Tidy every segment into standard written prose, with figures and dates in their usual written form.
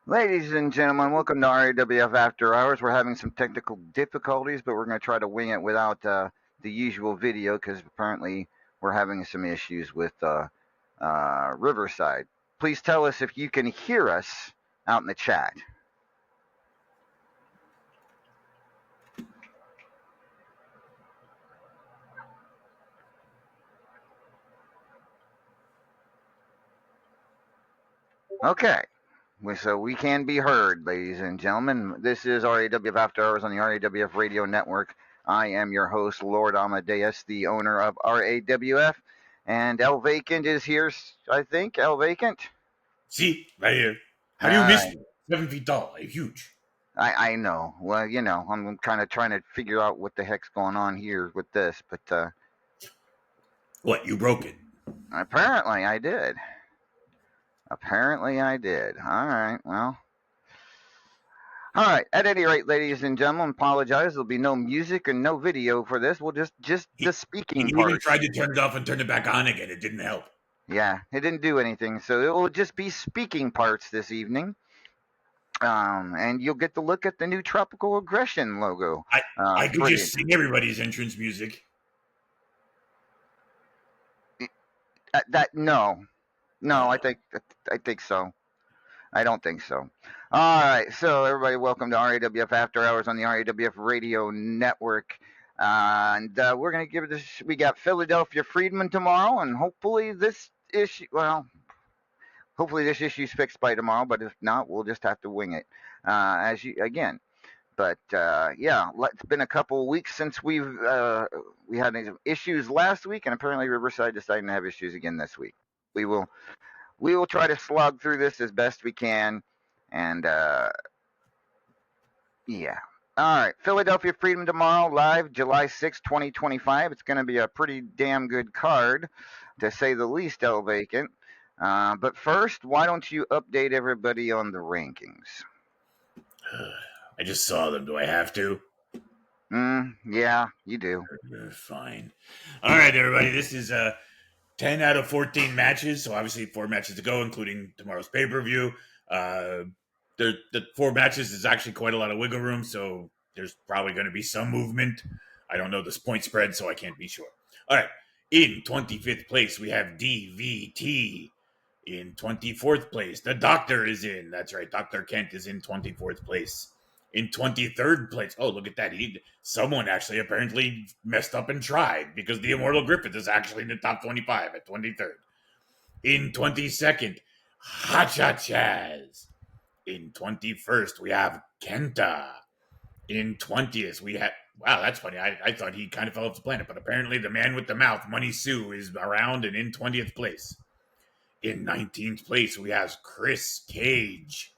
Ladies and gentlemen, welcome to RAWF After Hours. We're having some technical difficulties, but we're going to try to wing it without the usual video because apparently we're having some issues with Riverside. Please tell us if you can hear us out in the chat. Okay. So we can be heard, ladies and gentlemen. This is RAWF After Hours on the RAWF Radio Network. I am your host, Lord Amadeus, the owner of RAWF. And El Vacant is here, I think. El Vacant? See, right here. All How do you miss right. me? 7 feet tall, huge. I know. Well, I'm kind of trying to figure out what the heck's going on here with this, but What, you broke it? apparently I did. Apparently I did. All right. Well, all right. At any rate, ladies and gentlemen, apologize. There'll be no music and no video for this. We'll just the He, he speaking even parts. tried to turn it off and turn it back on again. It didn't help. Yeah, it didn't do anything, so it will just be speaking parts this evening. And you'll get to look at the new Tropical Aggression logo. I, I It's could pretty. just sing everybody's entrance music. That no, no, Uh, I think so. I don't think so. All right, so everybody, welcome to RAWF After Hours on the RAWF Radio Network. And we're going to give this. We got Philadelphia Freedman tomorrow, and hopefully this issue. Well, hopefully this issue's fixed by tomorrow. But if not, we'll just have to wing it. As you again. But yeah, it's been a couple of weeks since we had issues last week, and apparently Riverside decided to have issues again this week. We will we will try to slog through this as best we can, and yeah. All right, Philadelphia Freedom tomorrow, live July 6th, 2025. It's going to be a pretty damn good card, to say the least, El Vacant. But first, why don't you update everybody on the rankings? I just saw them. Do I have to? Yeah, you do. Fine. All right, everybody. This is 10 out of 14 matches. So obviously 4 matches to go, including tomorrow's pay-per-view. Uh, the 4 matches is actually quite a lot of wiggle room, so there's probably going to be some movement. I don't know this point spread, so I can't be sure. All right. In 25th place, we have DVT. In 24th place, the Doctor is in. That's right. Dr. Kent is in 24th place. In 23rd place, oh, look at that. Someone actually apparently messed up and tried because the Immortal Griffith is actually in the top 25 at 23rd. In 22nd, Hacha Chaz. In 21st, we have Kenta. In 20th, we have. Wow, that's funny. I thought he kind of fell off the planet, but apparently the man with the mouth, Money Sue, is around and in 20th place. In 19th place, we have Chris Cage.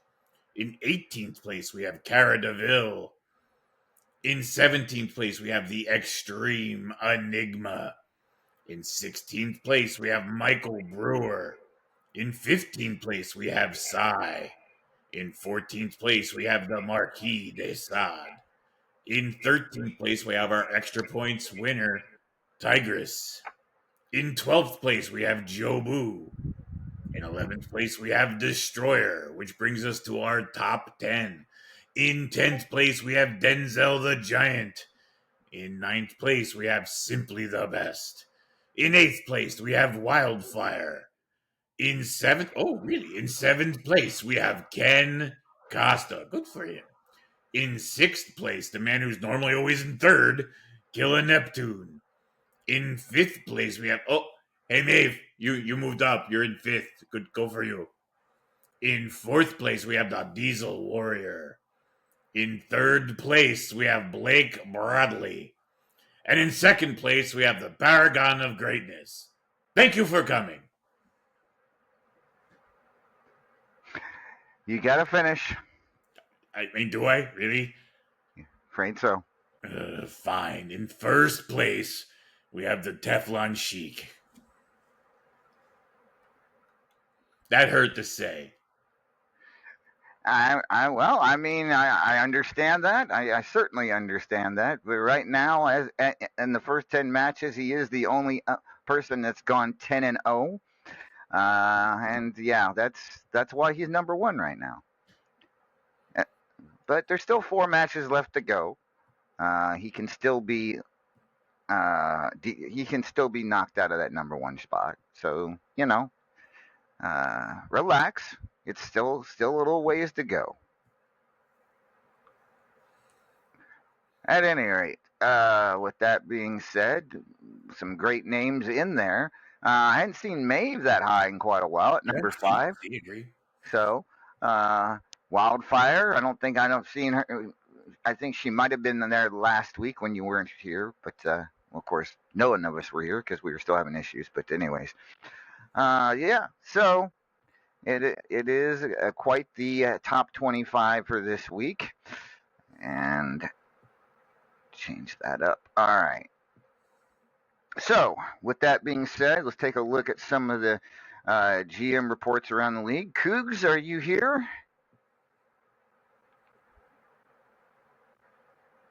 In 18th place, we have Cara Deville. In 17th place, we have the Extreme Enigma. In 16th place, we have Michael Brewer. In 15th place, we have Psy. In 14th place, we have the Marquis de Sade. In 13th place, we have our extra points winner, Tigress. In 12th place, we have Jobu. In 11th place, we have Destroyer, which brings us to our top 10. In 10th place, we have Denzel the Giant. In 9th place, we have Simply the Best. In 8th place, we have Wildfire. In 7th, oh, really? In 7th place, we have Ken Costa. Good for him. In 6th place, the man who's normally always in 3rd, Killer Neptune. In 5th place, we have, oh, hey, Maeve, you moved up. You're in 5th. Good, go for you. In 4th place, we have the Diesel Warrior. In 3rd place, we have Blake Bradley. And in 2nd place, we have the Paragon of Greatness. Thank you for coming. You got to finish. I mean, do I? Really? Afraid so. Fine. In 1st place, we have the Teflon Sheik. That hurt to say. Well, I mean, I understand that. I certainly understand that. But right now, in the first 10 matches, he is the only person that's gone 10-0. And yeah, that's why he's number one right now. but there's still 4 matches left to go. He can still be he can still be knocked out of that number one spot. So relax. It's still a little ways to go. At any rate, with that being said, some great names in there. I hadn't seen Maeve that high in quite a while at Yeah, number 5. she agree. So, Wildfire, I don't seen her. I think she might have been there last week when you weren't here, but well, of course, no one of us were here because we were still having issues. But anyways, yeah. So it is quite the top 25 for this week, and change that up. All right. So, with that being said, let's take a look at some of the GM reports around the league. Cougs, are you here?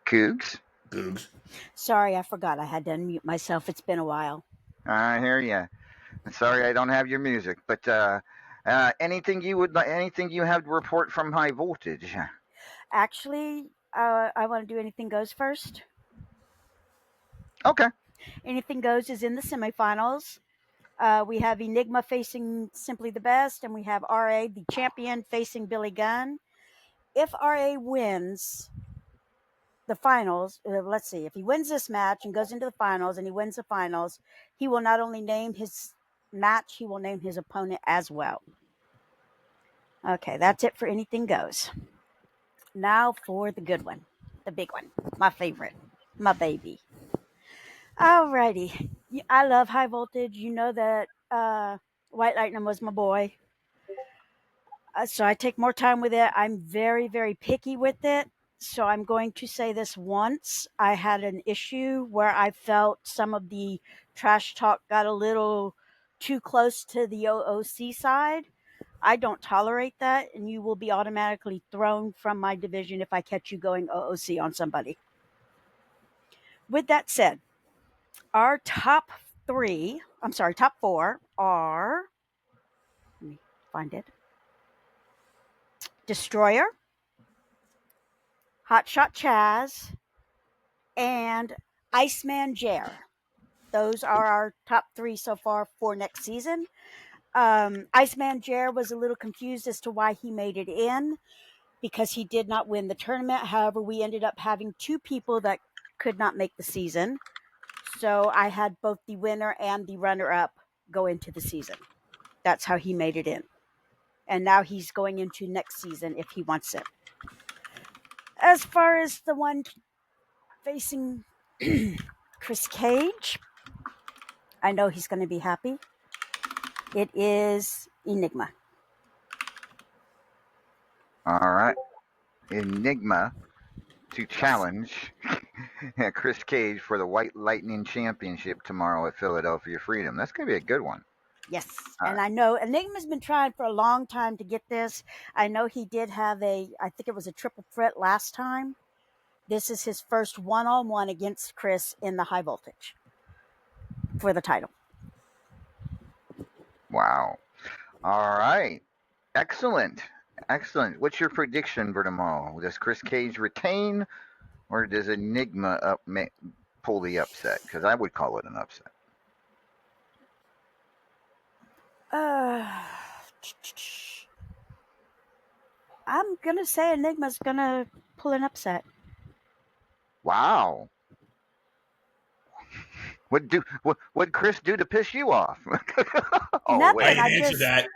Cougs? Googs. Sorry, I forgot. I had to unmute myself. It's been a while. I hear you. Sorry, I don't have your music, but anything you have to report from High Voltage? Actually, I want to do Anything Goes first. Okay. Anything Goes is in the semifinals. We have Enigma facing Simply the Best, and we have RA, the champion, facing Billy Gunn. If RA wins the finals, let's see, if he wins this match and goes into the finals and he wins the finals, he will not only name his match, he will name his opponent as well. Okay, that's it for Anything Goes. Now for the good one, the big one, my favorite, my baby. Alrighty, I love High Voltage. You know that White Lightning was my boy. So I take more time with it. I'm very, very picky with it. So I'm going to say this once. I had an issue where I felt some of the trash talk got a little too close to the OOC side. I don't tolerate that, and you will be automatically thrown from my division if I catch you going OOC on somebody. With that said, our top four are, let me find it, Destroyer, Hotshot Chaz, and Iceman Jer. Those are our top 3 so far for next season. Iceman Jer was a little confused as to why he made it in because he did not win the tournament. However, we ended up having 2 people that could not make the season. So I had both the winner and the runner-up go into the season. That's how he made it in. And now he's going into next season if he wants it. As far as the one facing Chris Cage, I know he's going to be happy. It is Enigma. All right. Enigma to challenge Chris Cage for the White Lightning Championship tomorrow at Philadelphia Freedom. That's going to be a good one. Yes, and I know Enigma's been trying for a long time to get this. I know he did have I think it was a triple threat last time. This is his first one-on-one against Chris in the High Voltage for the title. Wow. All right. Excellent. Excellent. What's your prediction for tomorrow? Does Chris Cage retain, or does Enigma pull the upset? Because I would call it an upset. I'm gonna say Enigma's gonna pull an upset. Wow. What Chris do to piss you off? Oh, Nothing. wait. I can answer that.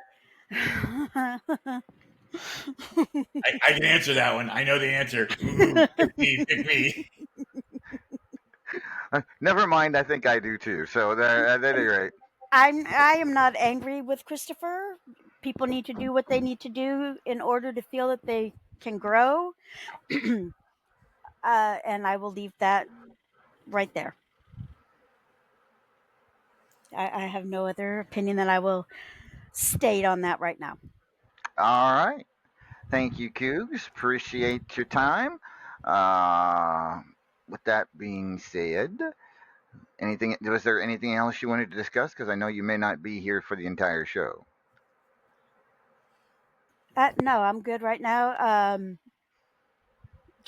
I can answer that one. I know the answer. Ooh, pick me. Never mind. I think I do too. So at any rate, I am not angry with Christopher. People need to do what they need to do in order to feel that they can grow. And I will leave that right there. I have no other opinion that I will state on that right now. all right. Thank you, Cougs. Appreciate your time. With that being said, was there anything else you wanted to discuss? Because I know you may not be here for the entire show. No, I'm good right now.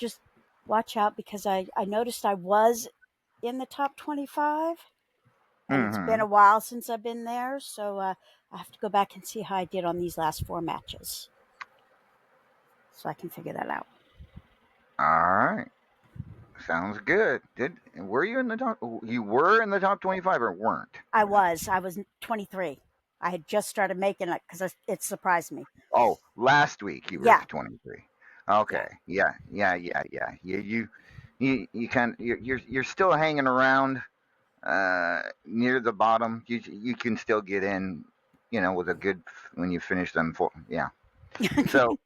just watch out because I noticed I was in the top 25, and it's been a while since I've been there, so I have to go back and see how I did on these last 4 matches, so I can figure that out. All right. Sounds good. Were you in the top? You were in the top 25 or weren't? I was 23. I had just started making it because it surprised me. Oh, last week you were Yeah. at 23. Okay. Yeah. You kind you're still hanging around near the bottom. You can still get in, with a good when you finish them full. Yeah. So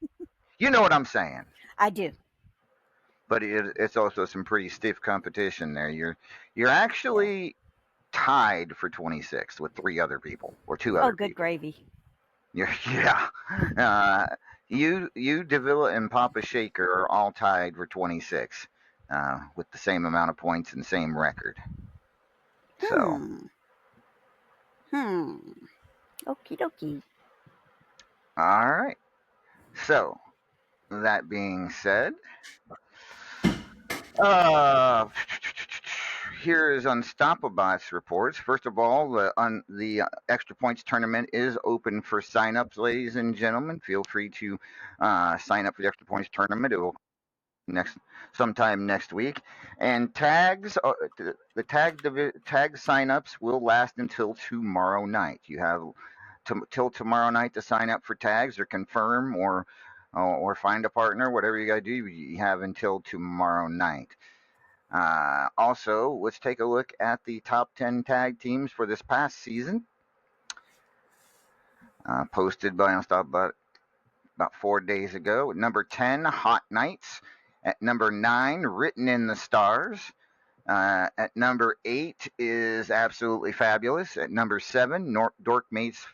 you know what I'm saying. I do. But it's also some pretty stiff competition there. You're actually tied for 26 with 3 other people or 2 Oh, other good people. gravy. Yeah. Uh, you, Davila, and Papa Shaker are all tied for 26 with the same amount of points and same record. So, Okie dokie. all right. So, that being said, here is Unstoppabot's reports. First of all, the Extra Points tournament is open for signups, ladies and gentlemen. Feel free to sign up for the Extra Points tournament. It will sometime next week, and tags the tag signups will last until tomorrow night. You have till tomorrow night to sign up for tags or confirm or find a partner, whatever you got to do. You have until tomorrow night. Also, let's take a look at the top 10 tag teams for this past season, posted by Unstoppable about 4 days ago. At number 10, Hot Knights. At number 9, Written in the Stars. At number 8 is Absolutely Fabulous. At number 7, Dorkmates.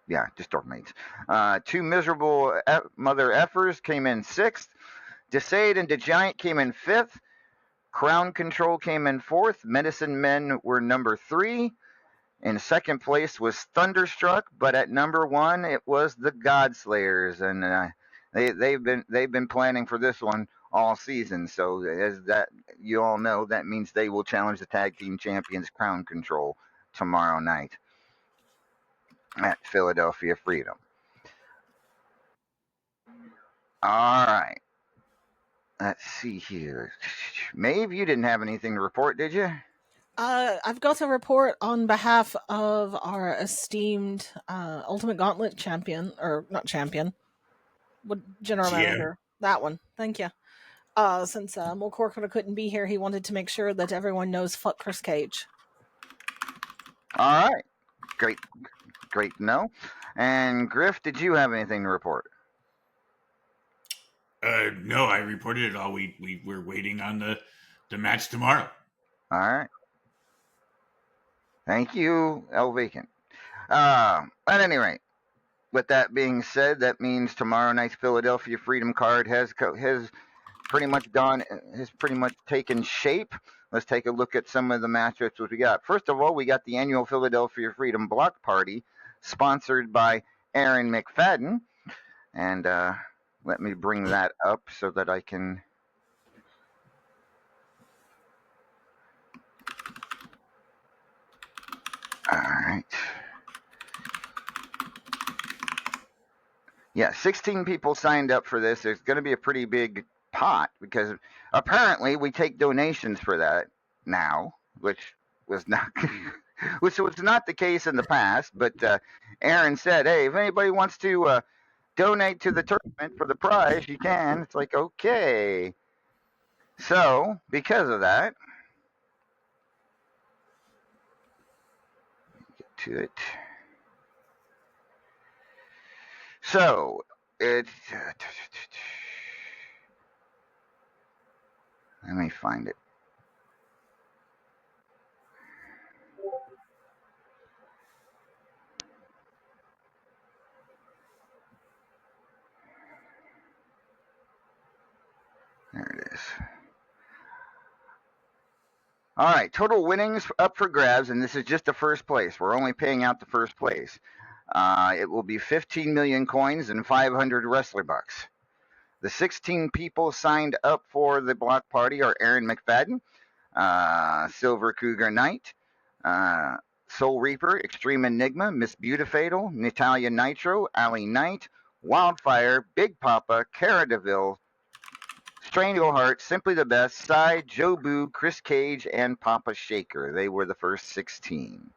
Yeah, just Dorkmates. Two Miserable Mother Effers came in 6th. Desade and DeGiant came in 5th. Crown Control came in 4th. Medicine Men were number 3. In second place was Thunderstruck, but at number 1 it was the Godslayers, and they've been planning for this one all season. So as that you all know, that means they will challenge the tag team champions Crown Control tomorrow night at Philadelphia Freedom. All right. Let's see here. Maeve, you didn't have anything to report, did you? I've got a report on behalf of our esteemed Ultimate Gauntlet champion, or not champion, what general manager? That one. Thank you. Since Mulcorkota couldn't be here, he wanted to make sure that everyone knows fuck Chris Cage. All right. Great to know. And Griff, did you have anything to report? No, I reported it all. We're waiting on the match tomorrow. All right. Thank you, El Vacant. At any rate, with that being said, that means tomorrow night's Philadelphia Freedom card has pretty much taken shape. Let's take a look at some of the matchups that we got. First of all, we got the annual Philadelphia Freedom Block Party, sponsored by Aaron McFadden. And let me bring that up so that I can. All right. Yeah, 16 people signed up for this. There's going to be a pretty big pot because apparently we take donations for that now, which was not which was not the case in the past. But Aaron said, "Hey, if anybody wants to donate to the tournament for the prize, you can." It's like, okay. So because of that, get to it. So it's let me find it. There it is. All right, total winnings up for grabs, and this is just the first place. We're only paying out the first place. It will be 15 million coins and 500 wrestler bucks. The 16 people signed up for the block party are Aaron McFadden, Silver Cougar Knight, Soul Reaper, Extreme Enigma, Miss Beautifatal, Natalia Nitro, Ali Knight, Wildfire, Big Papa, Cara Deville, Strangleheart, Simply the Best, Psy, Joe Boo, Chris Cage, and Papa Shaker. They were the first 16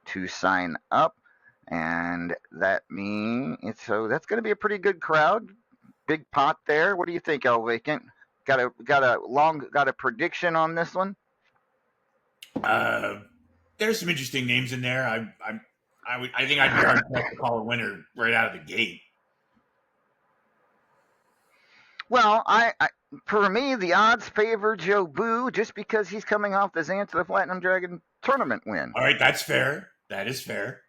to sign up. And that means so that's going to be a pretty good crowd. Big pot there. What do you think, El Vacant? Got a prediction on this one? There's some interesting names in there. I think I'd be hard pressed to call a winner right out of the gate. Well, for me, the odds favor Joe Boo just because he's coming off the Xantha the Platinum Dragon tournament win. All right, that's fair. That is fair.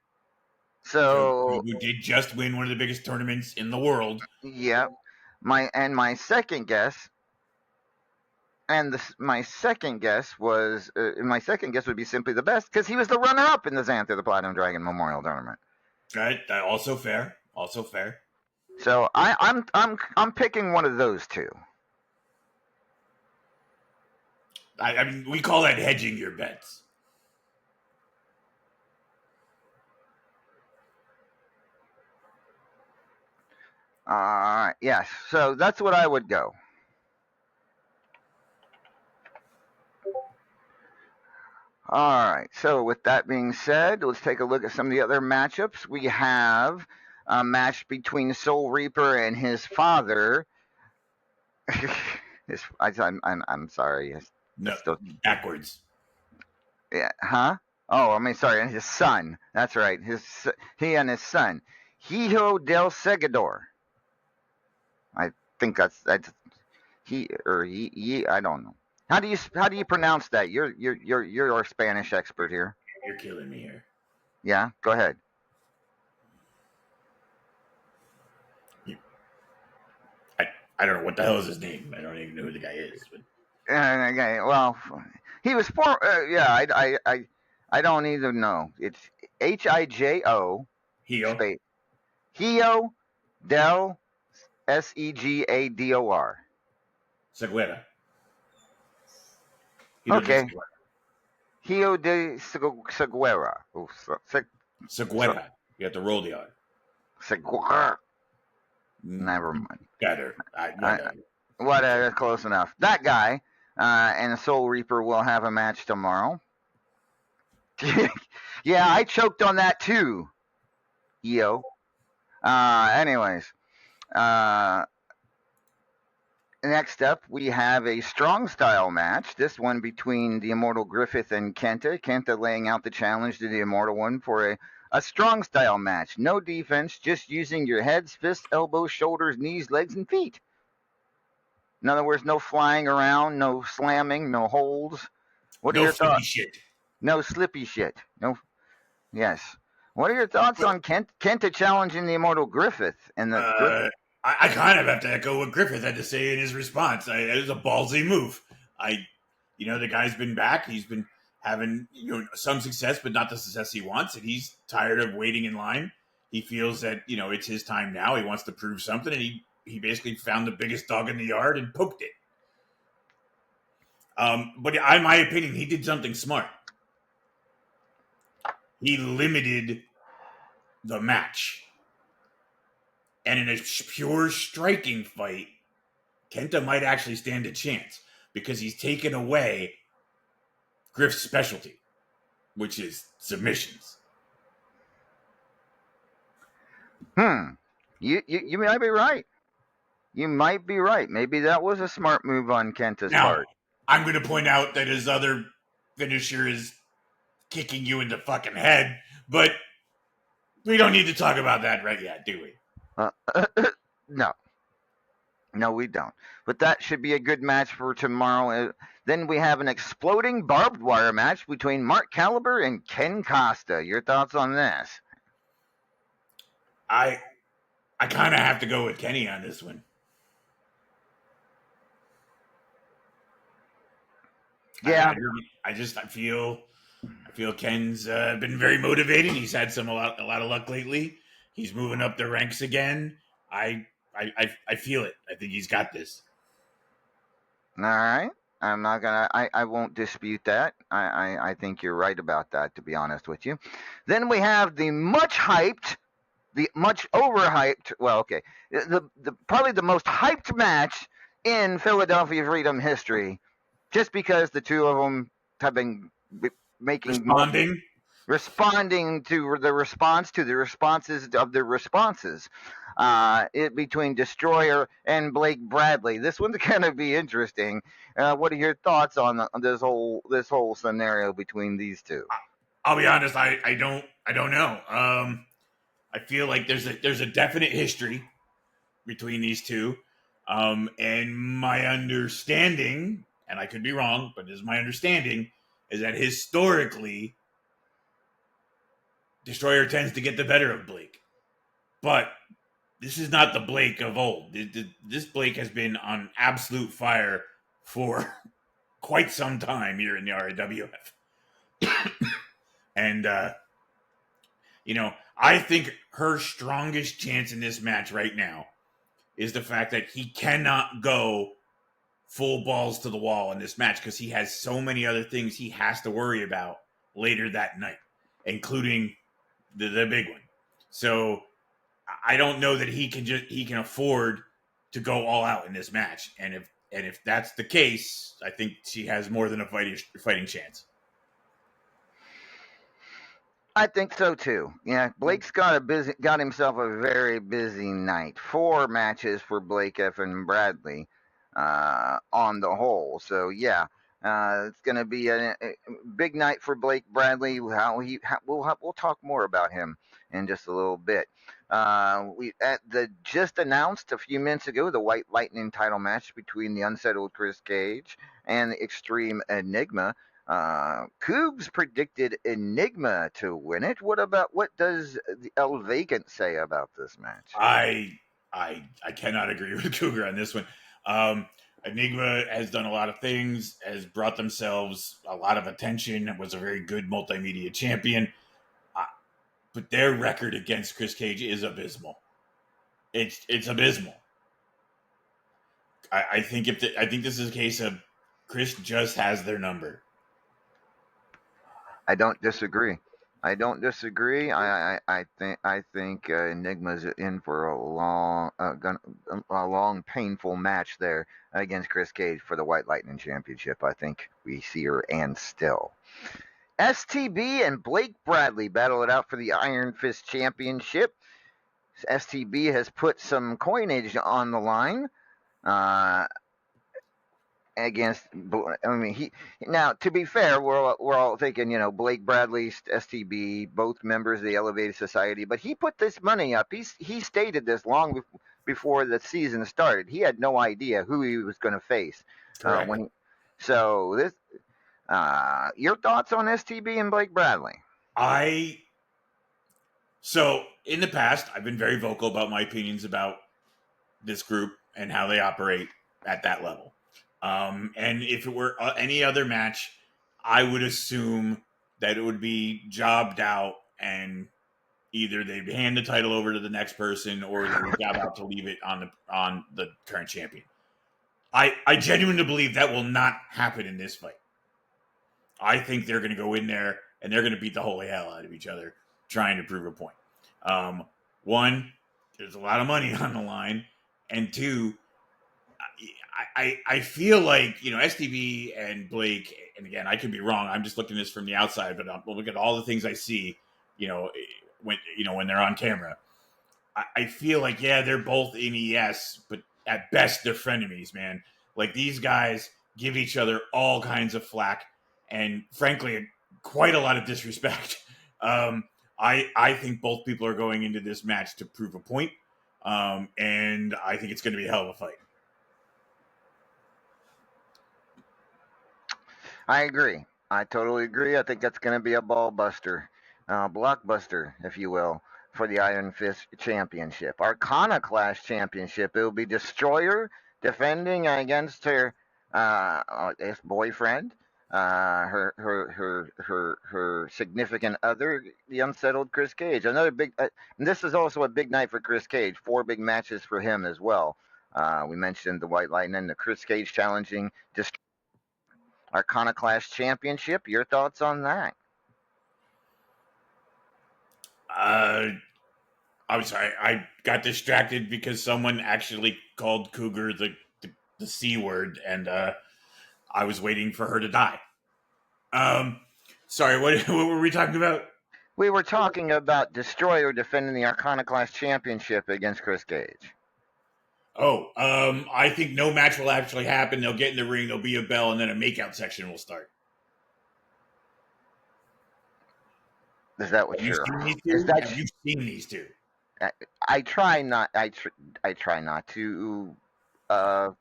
So Joe did just win one of the biggest tournaments in the world. Yeah, my second guess, my second guess would be Simply the Best because he was the runner-up in the Xantha the Platinum Dragon Memorial Tournament. Right, that also fair. Also fair. So I'm picking one of those two. I mean, we call that hedging your bets. All right, yes. So that's what I would go. All right. So with that being said, let's take a look at some of the other matchups. We have a match between Soul Reaper and his father. I'm sorry. No, backwards. Yeah. Huh? Oh, I mean, sorry. And his son. That's right. He and his son, Hijo del Segador. I think that's he or he. I don't know. How do you pronounce that? You're our Spanish expert here. You're killing me here. Yeah, go ahead. I don't know what the hell is his name. I don't even know who the guy is. But Okay, well, he was I don't even know. It's Hijo. Hio. Hio del Segador. Seguera. Okay. Hio de Seguera. Seguera. You have to roll the R. Seguera. Never mind. Better. Whatever, close enough. That guy and the Soul Reaper will have a match tomorrow. Yeah, I choked on that too. Yo. Anyways. Next up, we have a strong style match. This one between the Immortal Griffith and Kenta. Kenta laying out the challenge to the Immortal One for a strong style match. No defense, just using your heads, fists, elbows, shoulders, knees, legs, and feet. In other words, no flying around, no slamming, no holds. What are your thoughts? Shit. No slippy shit. No. Yes. What are your thoughts on Kenta challenging the Immortal Griffith and the? I kind of have to echo what Griffith had to say in his response. It was a ballsy move. The guy's been back. He's been having some success, but not the success he wants, and he's tired of waiting in line. He feels that it's his time now. He wants to prove something, and he basically found the biggest dog in the yard and poked it. But in my opinion, he did something smart. He limited the match. And in a pure striking fight, Kenta might actually stand a chance because he's taken away Griff's specialty, which is submissions. You might be right. You might be right. Maybe that was a smart move on Kenta's part. I'm going to point out that his other finisher is kicking you in the fucking head, but we don't need to talk about that right yet, do we? No, we don't. But that should be a good match for tomorrow. Then we have an exploding barbed wire match between Mark Caliber and Ken Costa. Your thoughts on this? I kind of have to go with Kenny on this one. Yeah, I feel Ken's been very motivated. He's had a lot of luck lately. He's moving up the ranks again. I I feel it. I think he's got this. All right. I'm not gonna. I won't dispute that. I think you're right about that. To be honest with you, then we have the much overhyped. Well, okay, the probably the most hyped match in Philadelphia Freedom history, just because the two of them have been making Responding. responding to the response to the responses of the responses. It between Destroyer and Blake Bradley. This one's gonna be interesting. What are your thoughts on this whole scenario between these two? I'll be honest. I don't know. I feel like there's a definite history between these two, and my understanding, and I could be wrong, but is my understanding is that historically, Destroyer tends to get the better of Blake, but this is not the Blake of old. This Blake has been on absolute fire for quite some time here in the RAWF. And, I think her strongest chance in this match right now is the fact that he cannot go full balls to the wall in this match because he has so many other things he has to worry about later that night, including the big one. So I don't know that he can afford to go all out in this match. And if that's the case, I think she has more than a fighting chance. I think so too. Yeah, Blake's got himself a very busy night. 4 matches for Blake F and Bradley, on the whole. So yeah, it's going to be a big night for Blake Bradley. We'll talk more about him in just a little bit. We at the just announced a few minutes ago the White Lightning title match between the unsettled Chris Cage and the Extreme Enigma. Cougs predicted Enigma to win it. What does the El Vacant say about this match? I cannot agree with Cougar on this one. Enigma has done a lot of things, has brought themselves a lot of attention, was a very good multimedia champion, but their record against Chris Cage is abysmal. It's abysmal. I think I think this is a case of Chris just has their number. I don't disagree. I don't disagree. I think Enigma's in for a long, painful match there against Chris Cage for the White Lightning Championship. I think we see her and still. STB and Blake Bradley battle it out for the Iron Fist Championship. STB has put some coinage on the line. Against, I mean, he now to be fair, we're all thinking, Blake Bradley, STB, both members of the Elevated Society, but he put this money up. He stated this long before the season started. He had no idea who he was going to face. Correct. Your thoughts on STB and Blake Bradley? So in the past, I've been very vocal about my opinions about this group and how they operate at that level. And if it were any other match, I would assume that it would be jobbed out and either they'd hand the title over to the next person or they would job out to leave it on the current champion. I genuinely believe that will not happen in this fight. I think they're going to go in there and they're going to beat the holy hell out of each other trying to prove a point. One, there's a lot of money on the line, and two, I feel like STB and Blake, and again I could be wrong. I'm just looking at this from the outside, but I'm looking at all the things I see. When they're on camera, I feel like they're both in ES, but at best they're frenemies, man. Like these guys give each other all kinds of flack, and frankly, quite a lot of disrespect. I think both people are going into this match to prove a point, and I think it's going to be a hell of a fight. I agree. I totally agree. I think that's going to be a ball buster, blockbuster, if you will, for the Iron Fist Championship. Arcana Clash Championship. It will be Destroyer defending against her boyfriend, her significant other, the unsettled Chris Cage. Another big. And this is also a big night for Chris Cage. 4 big matches for him as well. We mentioned the White Lightning, the Chris Cage challenging Arcana Clash Championship. Your thoughts on that? I'm sorry, I got distracted because someone actually called Cougar the C word, and I was waiting for her to die. Sorry, what were we talking about? We were talking about Destroyer defending the Arcana Clash Championship against Chris Cage. Oh, I think no match will actually happen. They'll get in the ring, there'll be a bell, and then a makeout section will start. Is that what Have you you're? seen these Is two? that? Have you seen these two? I try not. I try not to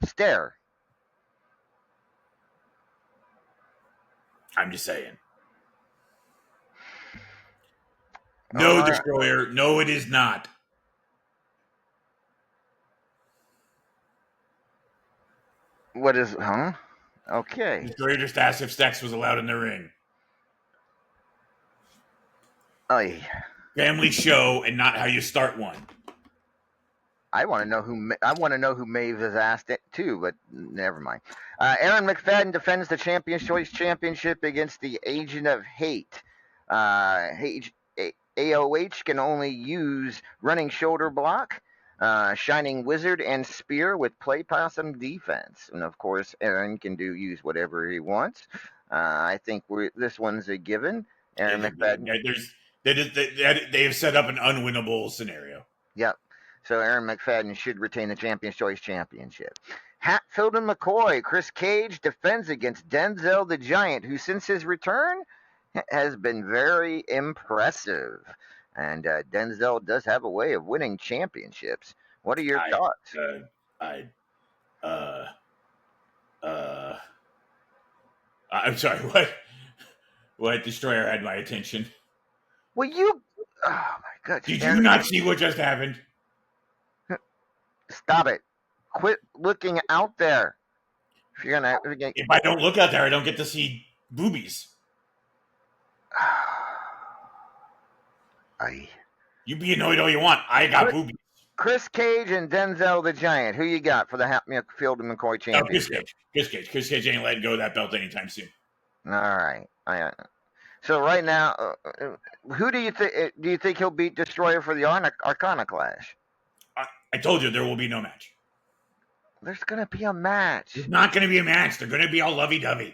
stare. I'm just saying. No, Or Destroyer. No, it is not. what is? Huh? Okay. Destroyer just asked if Stex was allowed in the ring. I Family show and not how you start one. I want to know who Maeve has asked it too, but never mind. Aaron McFadden defends the Champions Choice Championship against the Agent of Hate. AOH can only use running shoulder block, shining wizard, and spear with play possum defense. And of course, Aaron can use whatever he wants. I think this one's a given. Aaron McFadden. They have set up an unwinnable scenario. Yep. So Aaron McFadden should retain the Champions Choice Championship. Hatfield and McCoy, Chris Cage defends against Denzel the Giant, who since his return has been very impressive. And Denzel does have a way of winning championships. What are your thoughts? I'm sorry, what? What? Destroyer had my attention. Well, you. Oh, my God. Did you not see what just happened? Stop it. Quit looking out there. If I don't look out there, I don't get to see boobies. You be annoyed all you want. I got boobies. Chris Cage and Denzel the Giant. Who you got for the Hatfield and McCoy Championship? Chris Cage ain't letting go of that belt anytime soon. All right. So right now, who do you think? Do you think he'll beat Destroyer for the Arcana Clash? I told you there will be no match. There's gonna be a match. There's not gonna be a match. They're gonna be all lovey-dovey.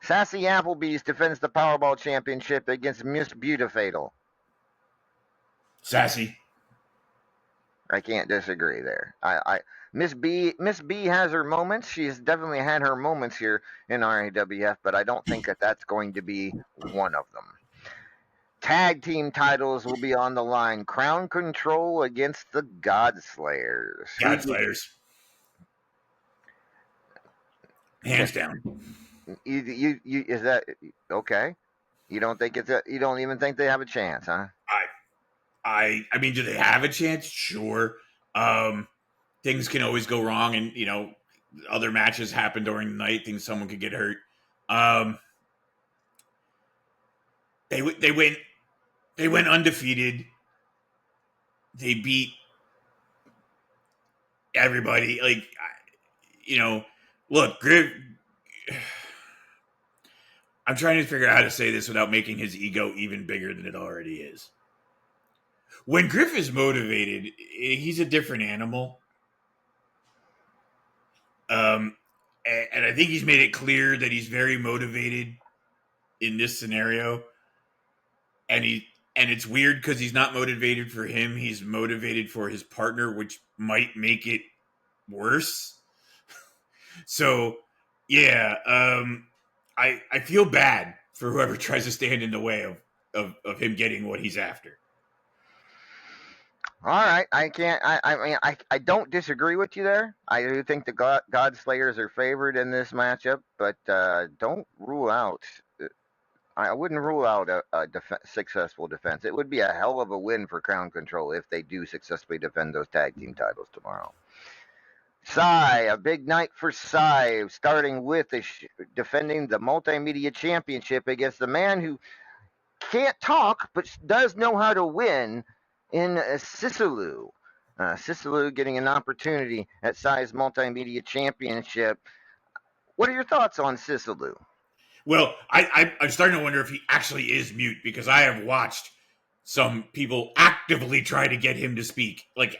Sassy Applebee's defends the Powerball Championship against Miss Beautifatal. Sassy. I can't disagree there. Miss B has her moments. She's definitely had her moments here in RAWF, but I don't think that's going to be one of them. Tag team titles will be on the line. Crown Control against the Godslayers. Godslayers. Hands down. You is that okay? You don't think you don't even think they have a chance, huh? I mean, do they have a chance? Sure. Things can always go wrong, and other matches happen during the night. Someone could get hurt. They went undefeated. They beat everybody. Look, Griff. I'm trying to figure out how to say this without making his ego even bigger than it already is. When Griff is motivated, he's a different animal. And I think he's made it clear that he's very motivated in this scenario. And it's weird because he's not motivated for him. He's motivated for his partner, which might make it worse. So, yeah, I feel bad for whoever tries to stand in the way of him getting what he's after. All right, I can't. I don't disagree with you there. I do think the Godslayers are favored in this matchup, but don't rule out. I wouldn't rule out a successful defense. It would be a hell of a win for Crown Control if they do successfully defend those tag team titles tomorrow. Sai, a big night for Sai, starting with defending the multimedia championship against the man who can't talk but does know how to win in Sisalu. Sisalu getting an opportunity at Sai's multimedia championship. What are your thoughts on Sisalu? Well, I'm starting to wonder if he actually is mute because I have watched some people actively try to get him to speak, like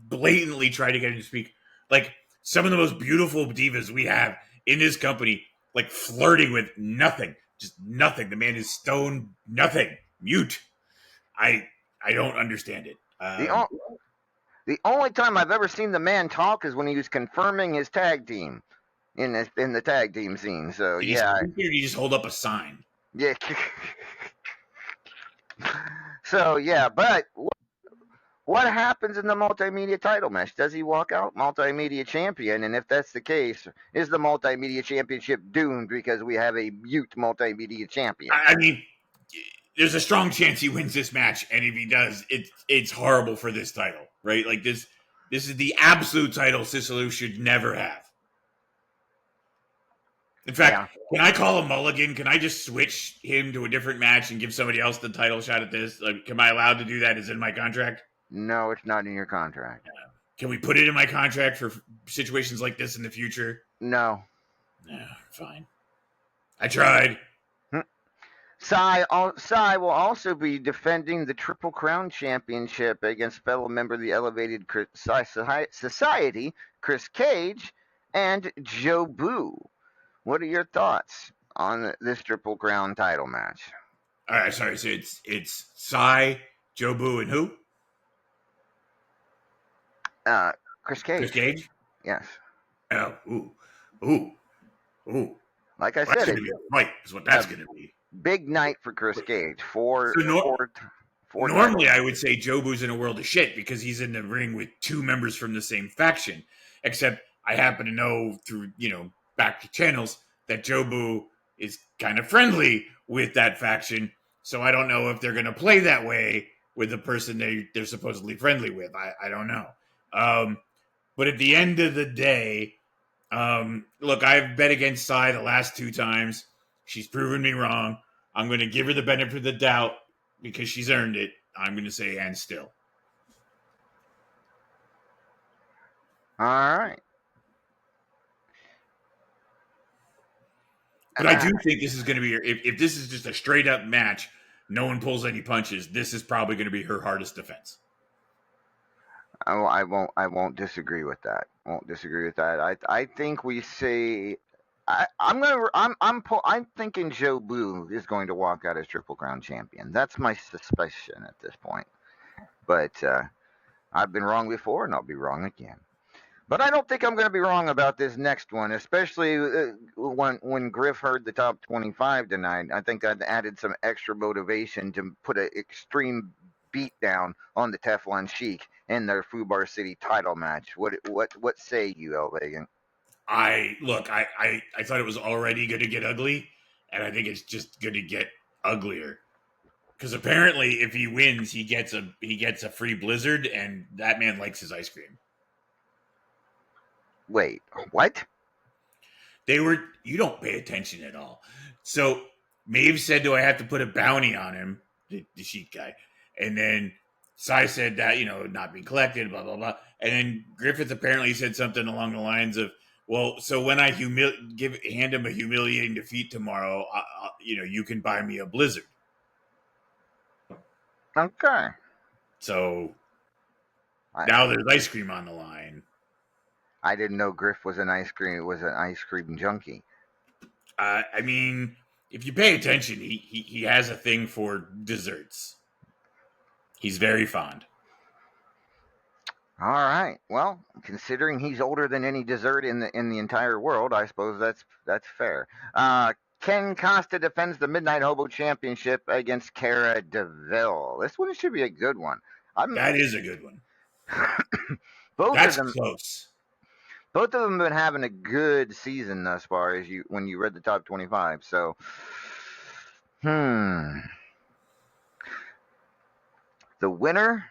blatantly try to get him to speak. Like some of the most beautiful divas we have in this company, like flirting with nothing, just nothing. The man is stone nothing, mute. I I don't understand it. The, the only time I've ever seen the man talk is when he was confirming his tag team in the tag team scene. So Did he yeah, speak or did he just hold up a sign? yeah. So yeah, but what happens in the multimedia title match? Does he walk out multimedia champion? And if that's the case, is the multimedia championship doomed because we have a mute multimedia champion? I mean, there's a strong chance he wins this match, and if he does, it's horrible for this title, right? Like this is the absolute title Cicelo should never have. In fact, can I call a mulligan? Can I just switch him to a different match and give somebody else the title shot at this? Like, am I allowed to do that? Is it in my contract? No, it's not in your contract. Can we put it in my contract for situations like this in the future? No. No, fine. I tried. Sai will also be defending the Triple Crown Championship against fellow member of the Elevated Society, Chris Cage, and Joe Boo. What are your thoughts on this Triple Crown title match? All right, sorry. So it's Sai, Joe Boo, and who? Chris Cage. Chris Cage? Yes. Oh, ooh. Like I That's said, going to be a fight, is what that's going to be. Big night for Chris Cage. Normally, I would say Joe Boo's in a world of shit because he's in the ring with two members from the same faction. Except I happen to know through, back to channels that Joe Boo is kind of friendly with that faction. So I don't know if they're going to play that way with the person they're supposedly friendly with. I don't know. But at the end of the day, look, I've bet against Sai the last 2 times. She's proven me wrong. I'm going to give her the benefit of the doubt because she's earned it. I'm going to say and still. All right. But I do think this is going to be if this is just a straight up match, no one pulls any punches. This is probably going to be her hardest defense. I won't disagree with that. I think we say I'm thinking Joe Boo is going to walk out as Triple Crown champion. That's my suspicion at this point. But I've been wrong before, and I'll be wrong again. But I don't think I'm going to be wrong about this next one, especially when Griff heard the top 25 tonight. I think I've added some extra motivation to put an extreme beat down on the Teflon Sheik in their Fubar City title match. What say you, El Vegan? I thought it was already going to get ugly, and I think it's just going to get uglier. Because apparently, if he wins, he gets a free Blizzard, and that man likes his ice cream. Wait, what? You don't pay attention at all. So Maeve said, "Do I have to put a bounty on him?" The Sheik guy, and then Sai said that not be collected, blah blah blah, and then Griffith apparently said something along the lines of, "Well, so when I hand him a humiliating defeat tomorrow, you can buy me a Blizzard." Okay. So now there's ice cream on the line. I didn't know Griff was an ice cream junkie. I mean, if you pay attention, he has a thing for desserts. He's very fond. All right. Well, considering he's older than any dessert in the entire world, I suppose that's fair. Ken Costa defends the Midnight Hobo Championship against Cara Deville. This one should be a good one. That is a good one. That's close. Both of them have been having a good season thus far, when you read the top 25. So, the winner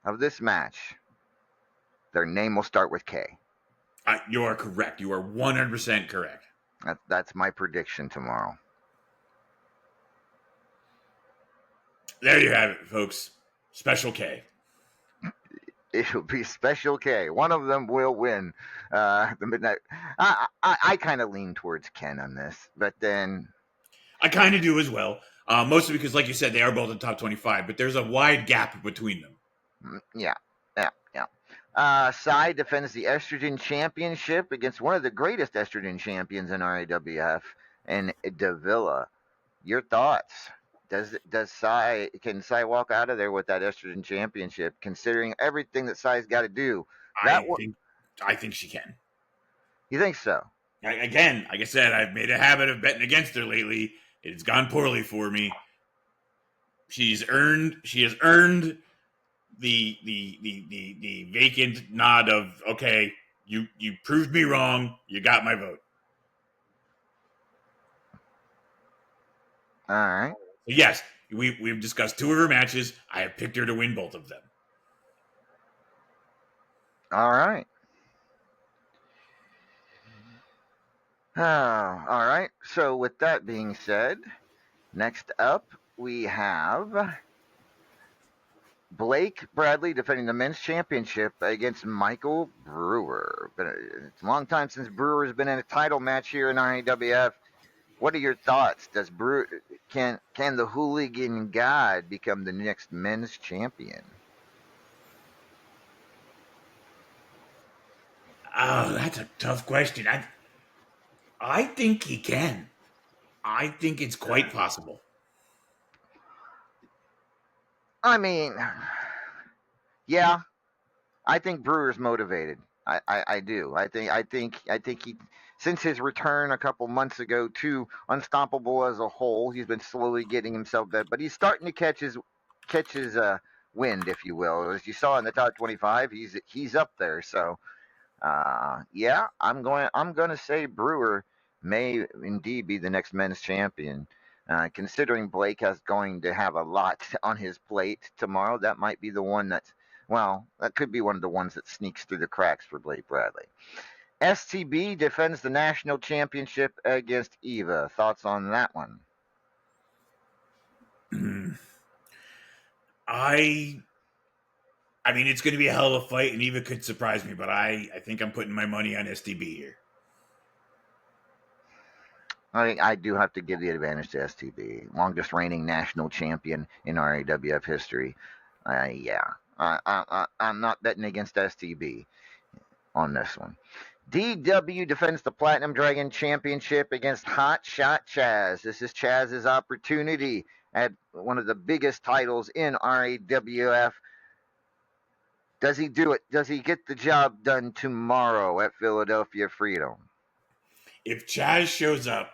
of this match, their name will start with K. You are correct. You are 100% correct. That's my prediction tomorrow. There you have it, folks. Special K. It'll be Special K. One of them will win the midnight. I kind of lean towards Ken on this, but then I kind of do as well. Mostly because, like you said, they are both in top 25, but there's a wide gap between them. yeah. Sai defends the estrogen championship against one of the greatest estrogen champions in RAWF, and Davila. Your thoughts? Does Sai can Sai walk out of there with that estrogen championship, considering everything that Sai's got to do? I think she can. You think so? Again, like I said, I've made a habit of betting against her lately. It's gone poorly for me. She has earned the vacant nod of, okay, you proved me wrong. You got my vote. All right. Yes, we've discussed two of her matches. I have picked her to win both of them. All right. Oh, all right. So with that being said, next up we have Blake Bradley defending the men's championship against Michael Brewer. It's a long time since Brewer's been in a title match here in RAWF. What are your thoughts? Does Brewer can the hooligan god become the next men's champion? Oh, that's a tough question. I think he can. I think it's quite possible. I mean, yeah, I think Brewer's motivated. I do. I think he since his return a couple months ago to Unstoppable as a whole, he's been slowly getting himself better. But he's starting to catch his wind, if you will. As you saw in the top 25, he's up there. So yeah, I'm going to say Brewer may indeed be the next men's champion. Considering Blake has going to have a lot on his plate tomorrow, that might be the one that could be one of the ones that sneaks through the cracks for Blake Bradley. STB defends the national championship against Eva. Thoughts on that one? I mean, it's going to be a hell of a fight, and Eva could surprise me, but I think I'm putting my money on STB here. I do have to give the advantage to STB, longest reigning national champion in RAWF history. Yeah, I'm not betting against STB on this one. DW defends the Platinum Dragon Championship against Hot Shot Chaz. This is Chaz's opportunity at one of the biggest titles in RAWF. Does he do it? Does he get the job done tomorrow at Philadelphia Freedom? If Chaz shows up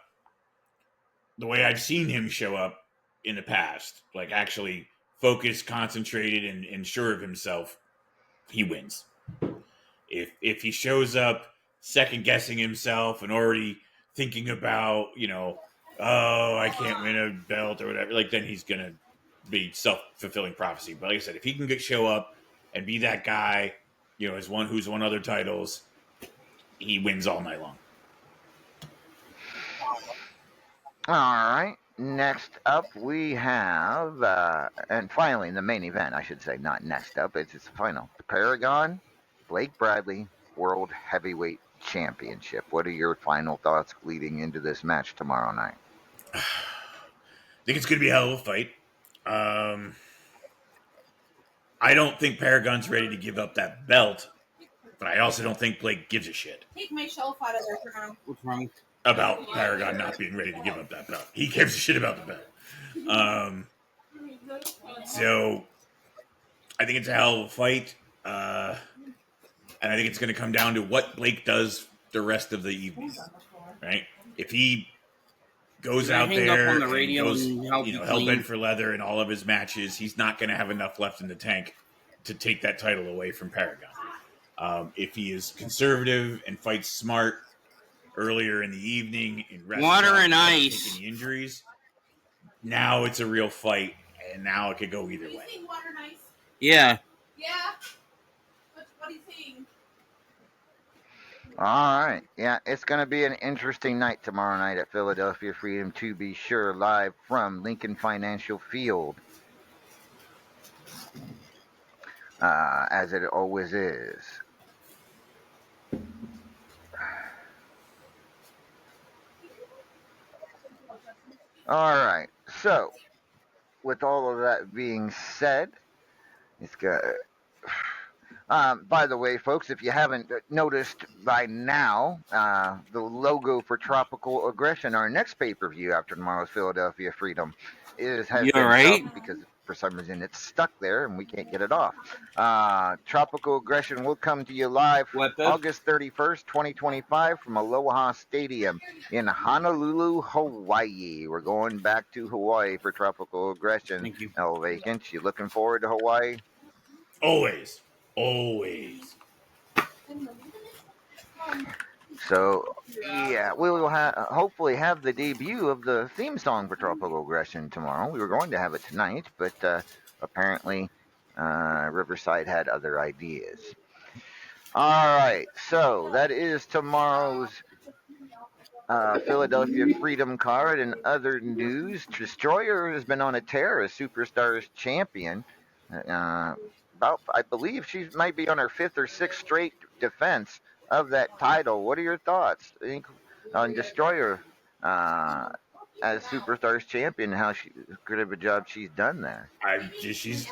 the way I've seen him show up in the past, like actually focused, concentrated, and sure of himself, he wins. If he shows up second guessing himself and already thinking about, oh, I can't win a belt or whatever, like then he's gonna be self-fulfilling prophecy. But like I said, if he can show up and be that guy, who's won other titles, he wins all night long. All right. Next up, we have, and finally in the main event, I should say, not next up, it's the final. The Paragon, Blake Bradley, World Heavyweight Championship. What are your final thoughts leading into this match tomorrow night? I think it's going to be a hell of a fight. I don't think Paragon's ready to give up that belt, but I also don't think Blake gives a shit. Take my shelf out of there for now. What's wrong? About Paragon not being ready to give up that belt. He gives a shit about the belt. So I think it's a hell of a fight. And I think it's going to come down to what Blake does the rest of the evening. Right? If he goes out there on the radio and goes, hell bent for leather in all of his matches, he's not going to have enough left in the tank to take that title away from Paragon. If he is conservative and fights smart earlier in the evening in water and ice, taking injuries, now it's a real fight, and now it could go either way. Water and ice? Yeah. Yeah. What are you saying? All right. Yeah, it's going to be an interesting night tomorrow night at Philadelphia Freedom, to be sure, live from Lincoln Financial Field, as it always is. All right. So, with all of that being said, it's good. By the way, folks, if you haven't noticed by now, the logo for Tropical Aggression, our next pay per view after tomorrow's Philadelphia Freedom, has You been tough alright? because for some reason it's stuck there and we can't get it off. Tropical Aggression will come to you live What the? August 31st, 2025, from Aloha Stadium in Honolulu, Hawaii. We're going back to Hawaii for Tropical Aggression. Thank you. Vacant, you looking forward to Hawaii? Always. Always. So yeah, we will hopefully have the debut of the theme song for Tropical Aggression tomorrow. We were going to have it tonight, but apparently Riverside had other ideas. All right, so that is tomorrow's Philadelphia Freedom card. And other news: Destroyer has been on a tear as Superstars champion. I believe she might be on her fifth or sixth straight defense of that title. What are your thoughts on Destroyer as Superstars champion? How good of a job she's done there? She's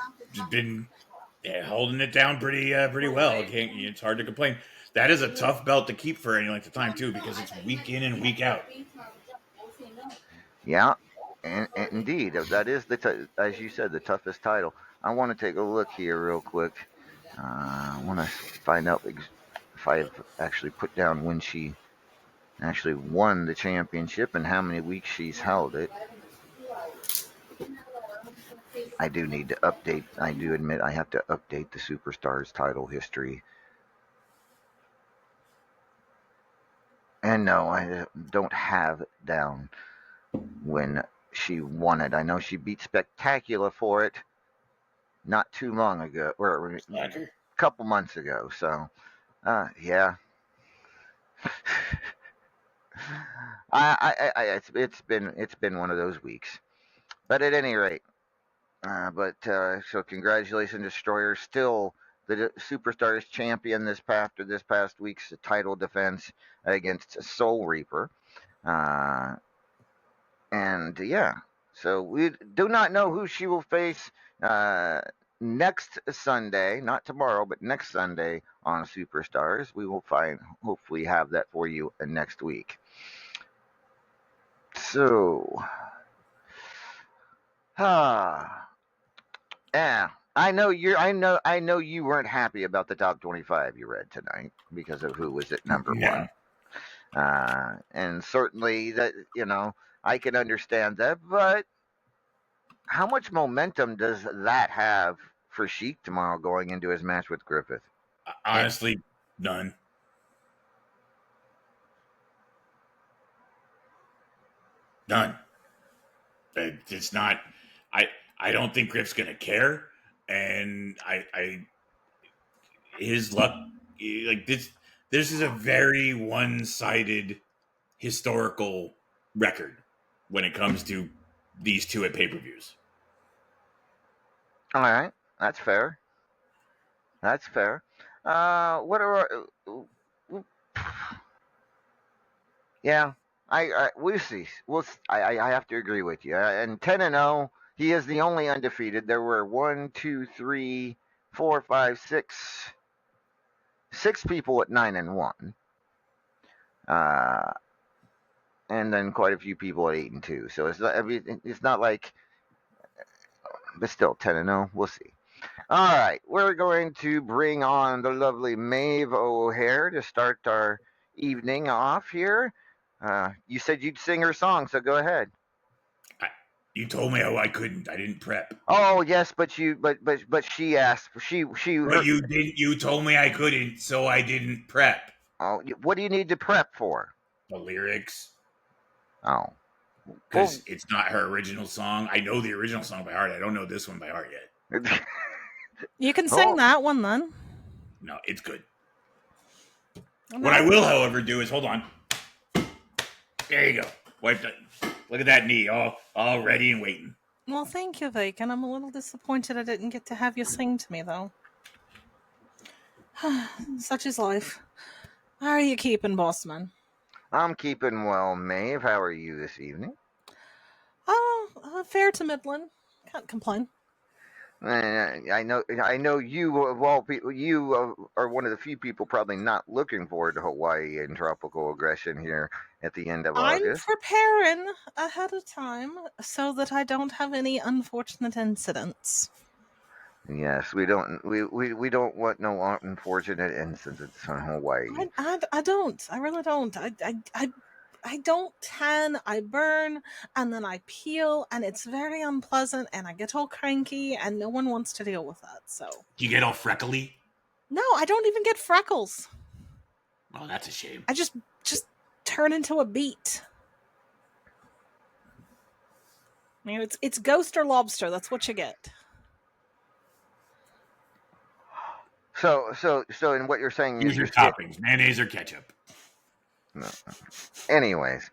been holding it down pretty well. It's hard to complain. That is a tough belt to keep for any length of time too, because it's week in and week out. Yeah, and indeed, that is as you said, the toughest title. I want to take a look here real quick. I want to find out if I've actually put down when she actually won the championship and how many weeks she's held it. I do need to update. I do admit I have to update the Superstars title history. And no, I don't have it down when she won it. I know she beat Spectacular for it not too long ago, or a couple months ago. So, yeah. It's been one of those weeks, but at any rate, so congratulations, Destroyer, still the Superstars champion after this past week's title defense against Soul Reaper, and yeah, so we do not know who she will face next Sunday, not tomorrow, but next Sunday on Superstars. We will hopefully have that for you next week. So, yeah, I know you weren't happy about the top 25 you read tonight because of who was at number No. one. And certainly that, I can understand that, but how much momentum does that have for Sheik tomorrow going into his match with Griffith? Honestly, none. None. It's not. I don't think Griff's gonna care, and his luck, like this. This is a very one-sided historical record when it comes to these two at pay-per-views. All right, that's fair. That's fair. What are yeah, we'll see. I have to agree with you. And 10-0, he is the only undefeated. There were 1, 2, 3, 4, 5, 6 people at 9-1. And then quite a few people at 8-2. So it's not like, but still 10-0. We'll see. All right, we're going to bring on the lovely Maeve O'Hare to start our evening off here. You said you'd sing her song, so go ahead. You told me I couldn't. I didn't prep. Oh yes, but she asked. But you didn't. You told me I couldn't, so I didn't prep. Oh, what do you need to prep for? The lyrics. Oh, because it's not her original song. I know the original song by heart. I don't know this one by heart yet. You can sing that one then. No, it's good. What I will, however, do is hold on. There you go. Wipe that. Look at that knee, all ready and waiting. Well, thank you, Vacant. I'm a little disappointed I didn't get to have you sing to me, though. Such is life. How are you keeping, Bossman? I'm keeping well, Maeve. How are you this evening? Oh, fair to middling. Can't complain. I know you of all people, you are one of the few people probably not looking forward to Hawaii and tropical aggression here at the end of I'm August. preparing ahead of time so that I don't have any unfortunate incidents. Yes, we don't want no unfortunate incidents on Hawaii. I don't. I really don't. I don't tan, I burn, and then I peel, and it's very unpleasant, and I get all cranky, and no one wants to deal with that, so. You get all freckly? No, I don't even get freckles. Oh, that's a shame. I just turn into a beet. I mean, it's ghost or lobster, that's what you get. So, in what you're saying Here's is your you're toppings: mayonnaise or ketchup. No. Anyways,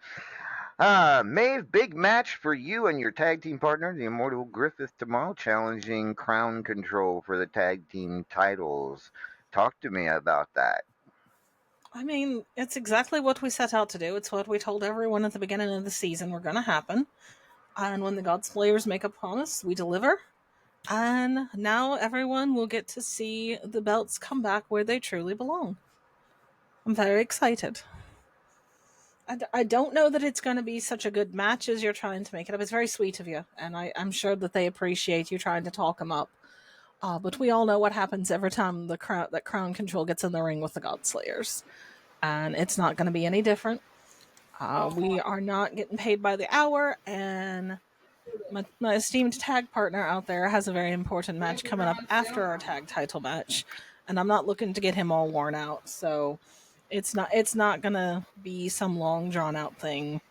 Maeve, big match for you and your tag team partner, the Immortal Griffith, tomorrow, challenging Crown Control for the tag team titles. Talk to me about that. I mean, it's exactly what we set out to do. It's what we told everyone at the beginning of the season were going to happen. And when the God's Players make a promise, we deliver. And now everyone will get to see the belts come back where they truly belong. I'm very excited. I don't know that it's going to be such a good match as you're trying to make it up. It's very sweet of you, and I'm sure that they appreciate you trying to talk them up. But we all know what happens every time that Crown Control gets in the ring with the Godslayers. And it's not going to be any different. We are not getting paid by the hour, and my esteemed tag partner out there has a very important match coming up after our tag title match, and I'm not looking to get him all worn out, so it's not gonna be some long drawn out thing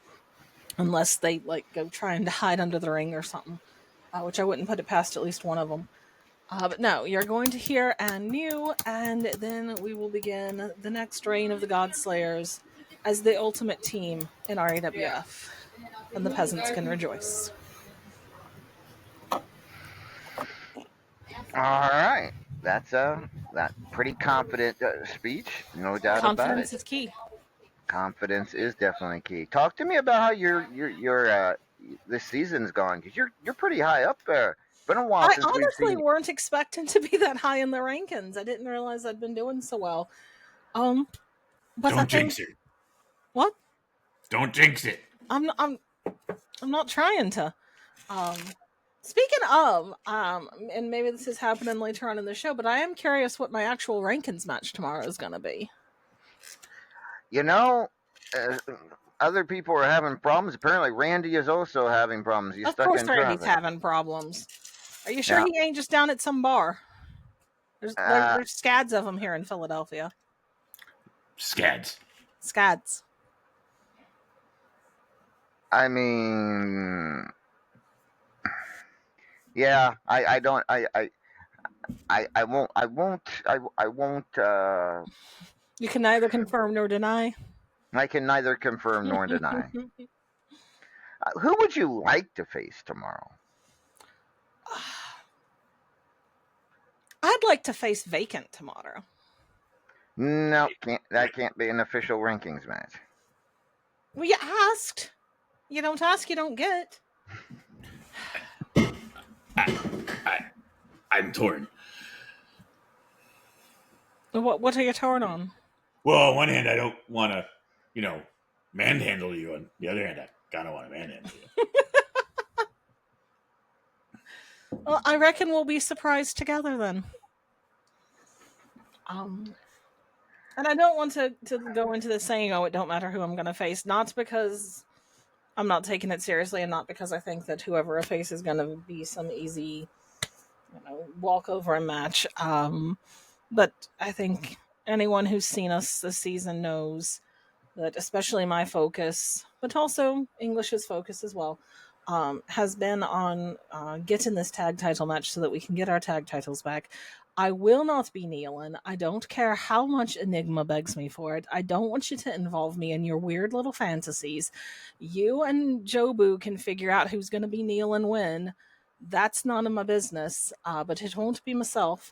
unless they like go trying to hide under the ring or something, which I wouldn't put it past at least one of them. But no, you're going to hear and new, and then we will begin the next reign of the Godslayers as the ultimate team in RAWF, and the peasants can rejoice. All right, that's that pretty confident speech, no doubt about it. Confidence is key. Confidence is definitely key. Talk to me about how your this season's gone, because you're pretty high up there. Been a while I since we've honestly seen you. weren't expecting to be that high in the rankings. I didn't realize I'd been doing so well. But Don't jinx it. What? Don't jinx it. I'm not trying to. Speaking of, and maybe this is happening later on in the show, but I am curious what my actual rankings match tomorrow is going to be. You know, other people are having problems. Apparently, Randy is also having problems. He's Of stuck course, in Randy's traffic. having problems. Are you sure Yeah. he ain't just down at some bar? There's scads of them here in Philadelphia. Scads. Scads. I mean, yeah, I don't, I won't. You can neither confirm nor deny. I can neither confirm nor deny. Who would you like to face tomorrow? I'd like to face Vacant tomorrow. No, that can't be an official rankings match. Well, you asked. You don't ask, you don't get. I'm torn. What are you torn on? Well, on one hand, I don't want to, manhandle you. On the other hand, I kind of want to manhandle you. Well, I reckon we'll be surprised together then. And I don't want to go into this saying, oh, it don't matter who I'm going to face. Not because I'm not taking it seriously, and not because I think that whoever I face is going to be some easy, walkover match. But I think anyone who's seen us this season knows that, especially my focus, but also English's focus as well, has been on getting this tag title match so that we can get our tag titles back. I will not be kneeling. I don't care how much Enigma begs me for it. I don't want you to involve me in your weird little fantasies. You and Jobu can figure out who's going to be kneeling when. That's none of my business, but it won't be myself.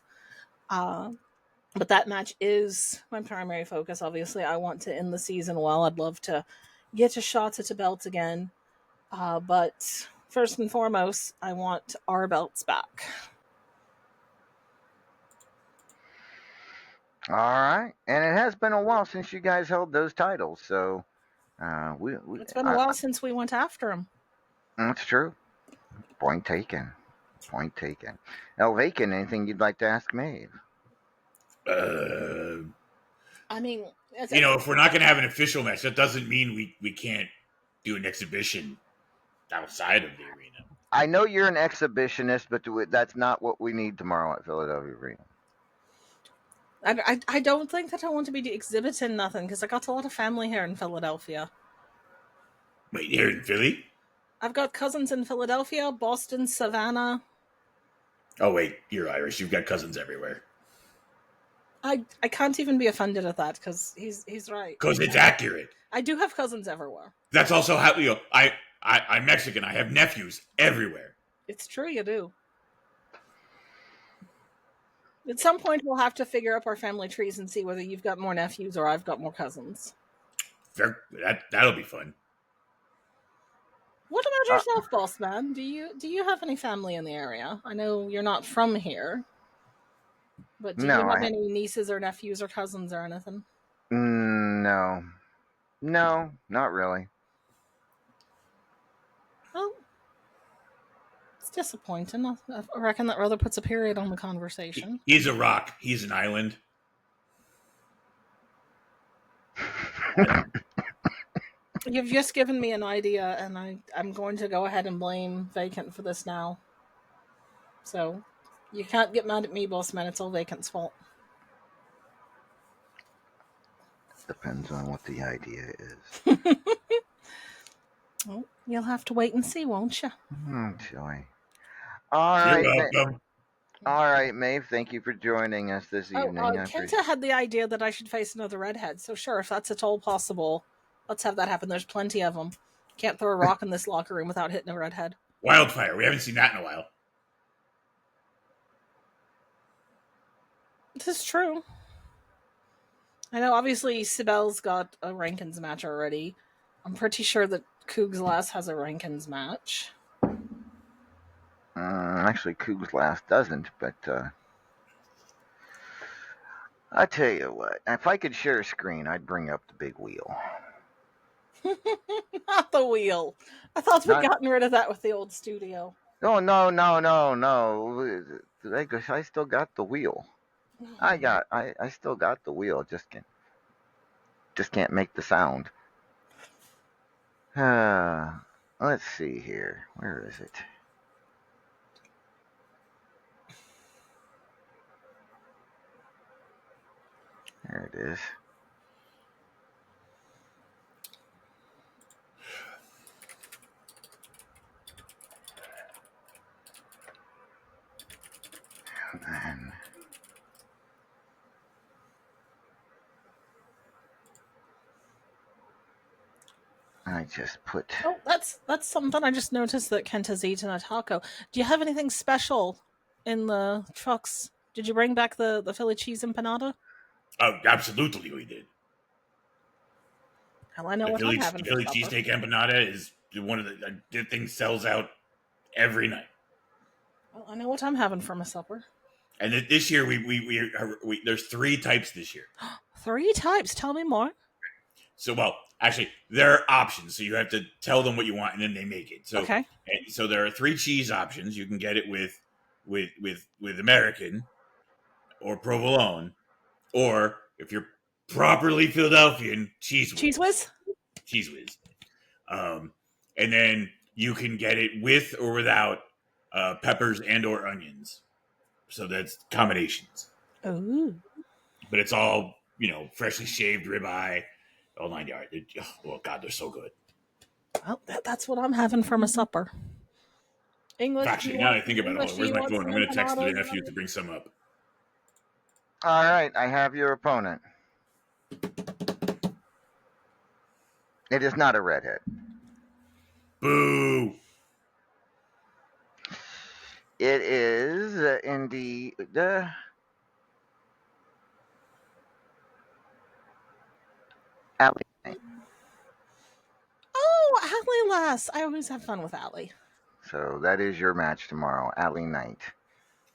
But that match is my primary focus. Obviously, I want to end the season well. I'd love to get a shot at a belt again. But first and foremost, I want our belts back. All right, and it has been a while since you guys held those titles, so It's been a while since we went after them. That's true. Point taken. Point taken. Elvakin, anything you'd like to ask Maeve? I mean, if we're not going to have an official match, that doesn't mean we can't do an exhibition outside of the arena. I know you're an exhibitionist, but that's not what we need tomorrow at Philadelphia Arena. I don't think that I want to be exhibiting nothing because I got a lot of family here in Philadelphia. Wait, here in Philly? I've got cousins in Philadelphia, Boston, Savannah. Oh wait, you're Irish. You've got cousins everywhere. I can't even be offended at that because he's right. Because it's accurate. I do have cousins everywhere. That's also how I'm Mexican. I have nephews everywhere. It's true, you do. At some point, we'll have to figure up our family trees and see whether you've got more nephews or I've got more cousins. That'll be fun. What about yourself, boss man? Do you have any family in the area? I know you're not from here, but do you have any nieces or nephews or cousins or anything? No, not really. Well, it's disappointing. I reckon that rather puts a period on the conversation. He's a rock. He's an island. You've just given me an idea, and I'm going to go ahead and blame Vacant for this now. So, you can't get mad at me, boss man. It's all Vacant's fault. Depends on what the idea is. Well, you'll have to wait and see, won't you? Joy. All right. You're welcome. All right, Maeve. Thank you for joining us this evening. Kenta had the idea that I should face another redhead. So sure, if that's at all possible, let's have that happen. There's plenty of them. Can't throw a rock in this locker room without hitting a redhead. Wildfire. We haven't seen that in a while. This is true. I know, obviously, Sibel's got a Rankins match already. I'm pretty sure that Cougs Last has a Rankins match. Actually, Cougs Last doesn't, but I tell you what, if I could share a screen, I'd bring up the big wheel. Not the wheel. I thought we'd gotten rid of that with the old studio. Oh, no. I still got the wheel. I still got the wheel. Just can't make the sound. Let's see here. Where is it? There it is. And then I just put. Oh, that's something I just noticed that Kenta's eaten a taco. Do you have anything special in the trucks? Did you bring back the Philly cheese empanada? Oh, absolutely, we did. Hell, I know what I'm having. Philly cheesesteak empanada is one of the things sells out every night. Well, I know what I'm having for my supper. And this year, we there's 3 types this year. 3 types? Tell me more. So, well, actually, there are options. So you have to tell them what you want, and then they make it. So, okay. So there are 3 cheese options. You can get it with American or provolone, or if you're properly Philadelphian, cheese whiz. Cheese whiz. Cheese whiz. And then you can get it with or without peppers and or onions. So that's combinations. Oh. But it's all, freshly shaved ribeye, all 9 yards. Oh, God, they're so good. Well, that's what I'm having for my supper. English. Actually, now that I think about it, where's my phone? I'm going to text the nephew to bring some up. All right, I have your opponent. It is not a redhead. Boo. It is indeed Allie. Oh, Allie Lass. I always have fun with Allie. So that is your match tomorrow, Allie Knight.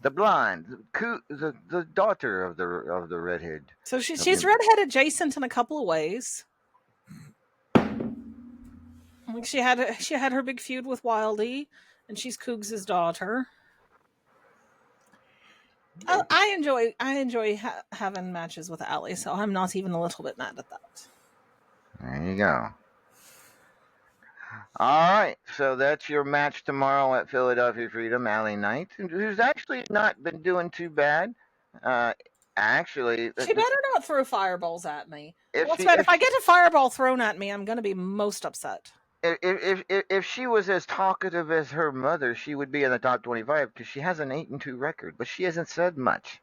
The blonde, the daughter of the redhead. So she's redhead adjacent in a couple of ways. Like she had her big feud with Wildy, and she's Cougs' daughter. I enjoy having matches with Allie, so I'm not even a little bit mad at that. There you go. All right, so that's your match tomorrow at Philadelphia Freedom, Allie Knight, who's actually not been doing too bad. Actually, She better not throw fireballs at me. if If I get a fireball thrown at me, I'm going to be most upset. if she was as talkative as her mother, she would be in the top 25 because she has an 8-2 record, but she hasn't said much.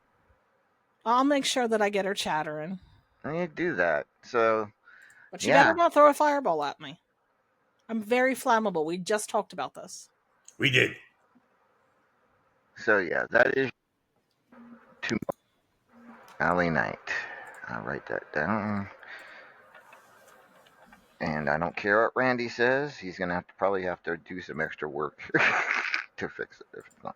I'll make sure that I get her chattering. You do that, so. But she better not throw a fireball at me. I'm very flammable. We just talked about this. We did. So yeah, that is tomorrow, Allie Knight. I'll write that down. And I don't care what Randy says. He's gonna probably have to do some extra work to fix it. If not.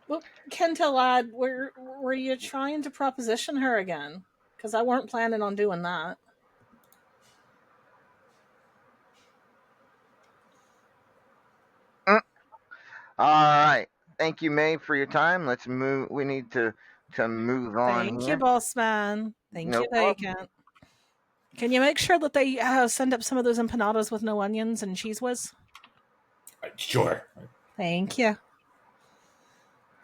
Well, Kenta lad, were you trying to proposition her again? Because I weren't planning on doing that. All right. Thank you, May, for your time. Let's move. We need to move on. Thank here. you, boss man. Thank No you, problem. Vacant. Can you make sure that they send up some of those empanadas with no onions and cheese whiz? Sure. Thank you.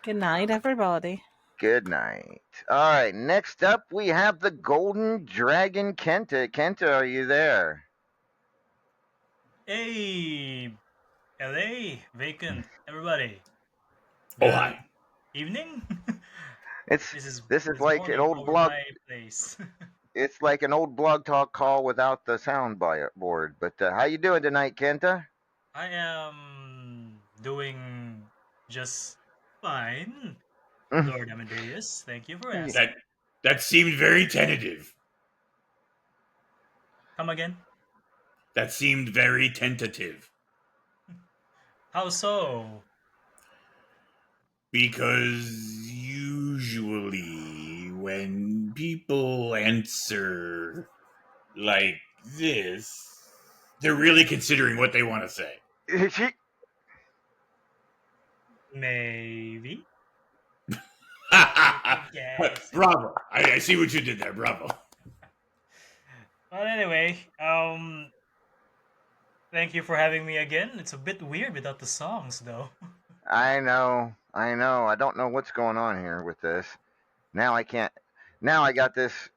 Good night, everybody. Good night. All right. Next up, we have the Golden Dragon, Kenta. Kenta, are you there? Hey, LA, Vacant, everybody. Oh, hi. Evening? This is like an old over blog. my place. It's like an old blog talk call without the sound board. But how you doing tonight, Kenta? I am doing just fine, Lord Amadeus. Thank you for asking. That seemed very tentative. Come again? That seemed very tentative. How so? Because usually when people answer like this, they're really considering what they want to say. Maybe. Bravo. I see what you did there. Bravo. Well, anyway, thank you for having me again. It's a bit weird without the songs, though. I know. I don't know what's going on here with this. Now I can't. Now I got this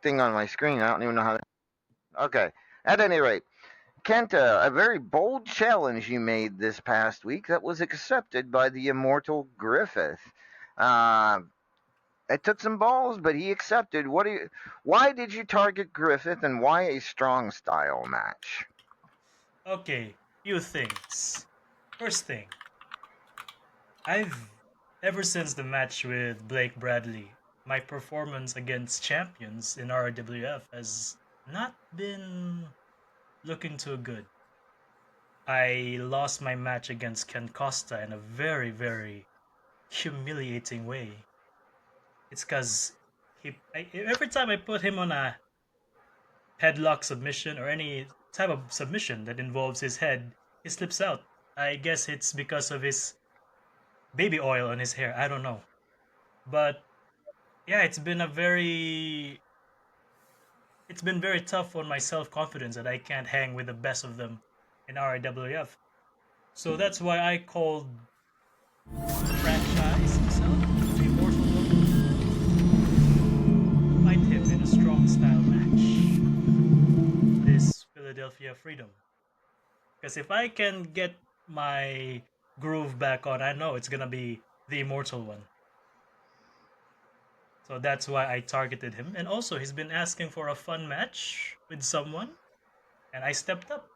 thing on my screen. I don't even know how. Okay. At any rate, Kenta, a very bold challenge you made this past week that was accepted by the immortal Griffith. It took some balls, but he accepted. Why did you target Griffith, and why a strong style match? Okay, few things. First thing, ever since the match with Blake Bradley, my performance against champions in RWF has not been looking too good. I lost my match against Ken Costa in a very, very humiliating way. It's because every time I put him on a headlock submission or any type of submission that involves his head, he slips out. I guess it's because of his baby oil on his hair. I don't know. But yeah, it's been very tough on my self-confidence that I can't hang with the best of them in RWF. So that's why I called the franchise himself, the Immortal One, to fight him in a strong style match. This Philadelphia Freedom. Because if I can get my groove back on, I know it's gonna be the Immortal One. So that's why I targeted him. And also, he's been asking for a fun match with someone, and I stepped up.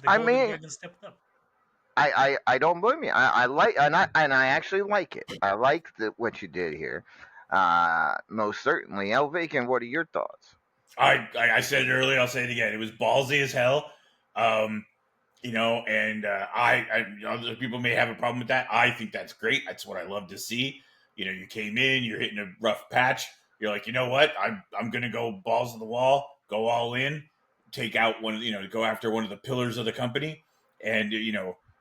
The I Golden mean, Dragon stepped up. I don't blame you. I like and I actually like it. I like what you did here. Most certainly. Elvacan, what are your thoughts? I said it earlier. I'll say it again. It was ballsy as hell. Um, and other people may have a problem with that. I think that's great. That's what I love to see. You came in, you're hitting a rough patch. You're like, you know what? I'm gonna go balls to the wall, go all in, take out go after one of the pillars of the company, and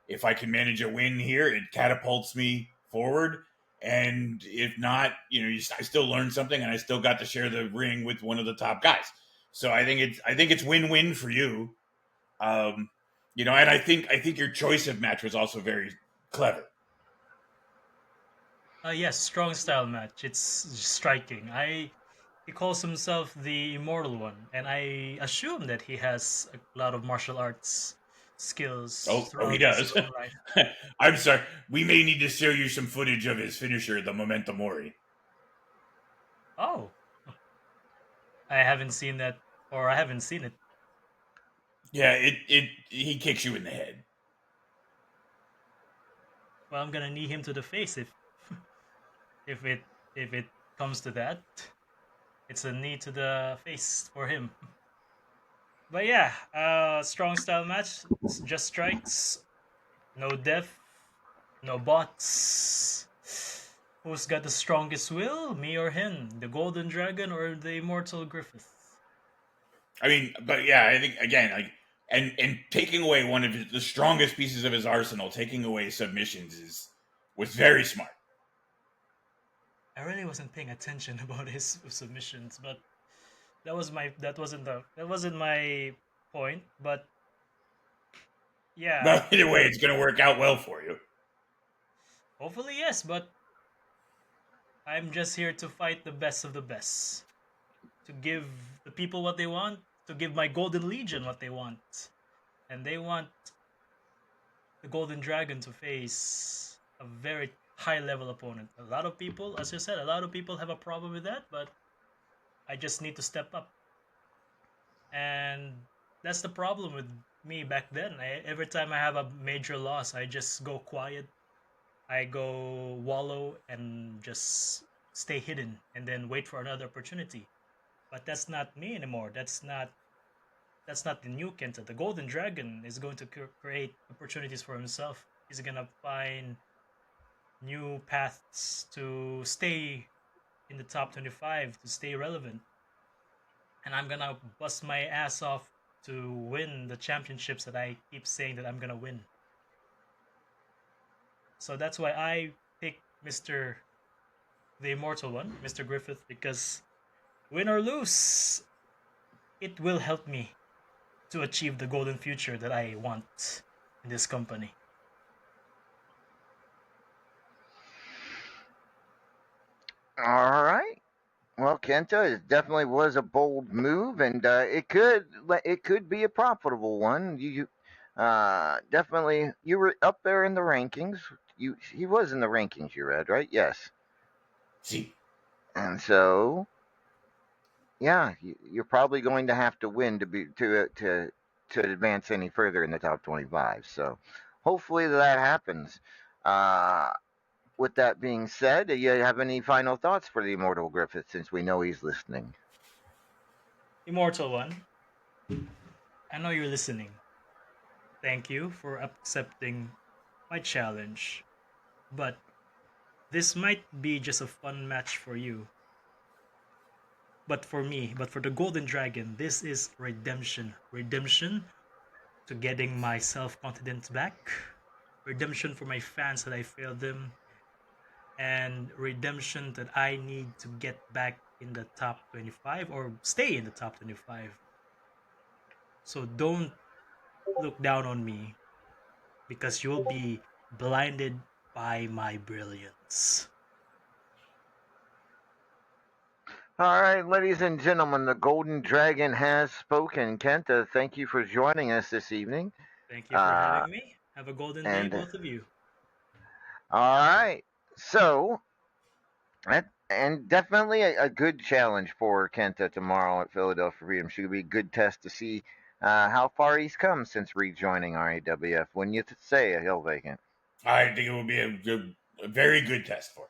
if I can manage a win here, it catapults me forward. And if not, I still learned something, and I still got to share the ring with one of the top guys. So I think it's win-win for you. Um, and I think your choice of match was also very clever. Yes, strong style match. It's striking. He calls himself the Immortal One, and I assume that he has a lot of martial arts skills Oh, he throughout his does. long life. I'm sorry. We may need to show you some footage of his finisher, the Memento Mori. Oh, I haven't seen that, or I haven't seen it. Yeah, it he kicks you in the head. Well, I'm gonna knee him to the face if it if it comes to that. It's a knee to the face for him. But yeah, strong style match. Just strikes. No death. No bots. Who's got the strongest will? Me or him? The Golden Dragon or the Immortal Griffith? I mean, but yeah, I think again, like, and taking away one of the strongest pieces of his arsenal, taking away submissions was very smart. I really wasn't paying attention about his submissions, but that wasn't my point. But yeah, But either way, it's going to work out well for you. hopefully yes. But I'm just here to fight the best of the best, to give the people what they want, to give my Golden Legion what they want, and they want the Golden Dragon to face a very high level opponent. A lot of people, as you said, a lot of people have a problem with that, but I just need to step up. And that's the problem with me back then. Every time I have a major loss, I just go quiet. I go wallow and just stay hidden and then wait for another opportunity. But that's not me anymore. That's not the new Kenta. The Golden Dragon is going to create opportunities for himself. He's gonna find new paths to stay in the top 25, to stay relevant. And I'm gonna bust my ass off to win the championships that I keep saying that I'm gonna win. So that's why I pick Mr. the Immortal One, Mr. Griffith, because win or lose, it will help me to achieve the golden future that I want in this company. All right. Well, Kenta, it definitely was a bold move, and it could be a profitable one. Definitely you were up there in the rankings. He was in the rankings. You read right? Yes. See, And so yeah, you're probably going to have to win to advance any further in the top 25. So hopefully that happens. Uh, with that being said, do you have any final thoughts for the Immortal Griffith since we know he's listening? Immortal One, I know you're listening. Thank you for accepting my challenge. But this might be just a fun match for you. But for me, but for the Golden Dragon, this is redemption. Redemption to getting my self confidence back. Redemption for my fans that I failed them. And redemption that I need to get back in the top 25 or stay in the top 25. So don't look down on me because you'll be blinded by my brilliance. All right, ladies and gentlemen, the Golden Dragon has spoken. Kenta, thank you for joining us this evening. Thank you for Uh, having me. Have a golden day, and both of you. all right, so And definitely a good challenge for Kenta tomorrow at Philadelphia Freedom. Should be a good test to see how far he's come since rejoining RAWF. When you say a Hill Vacant. I think it will be a very good test for him.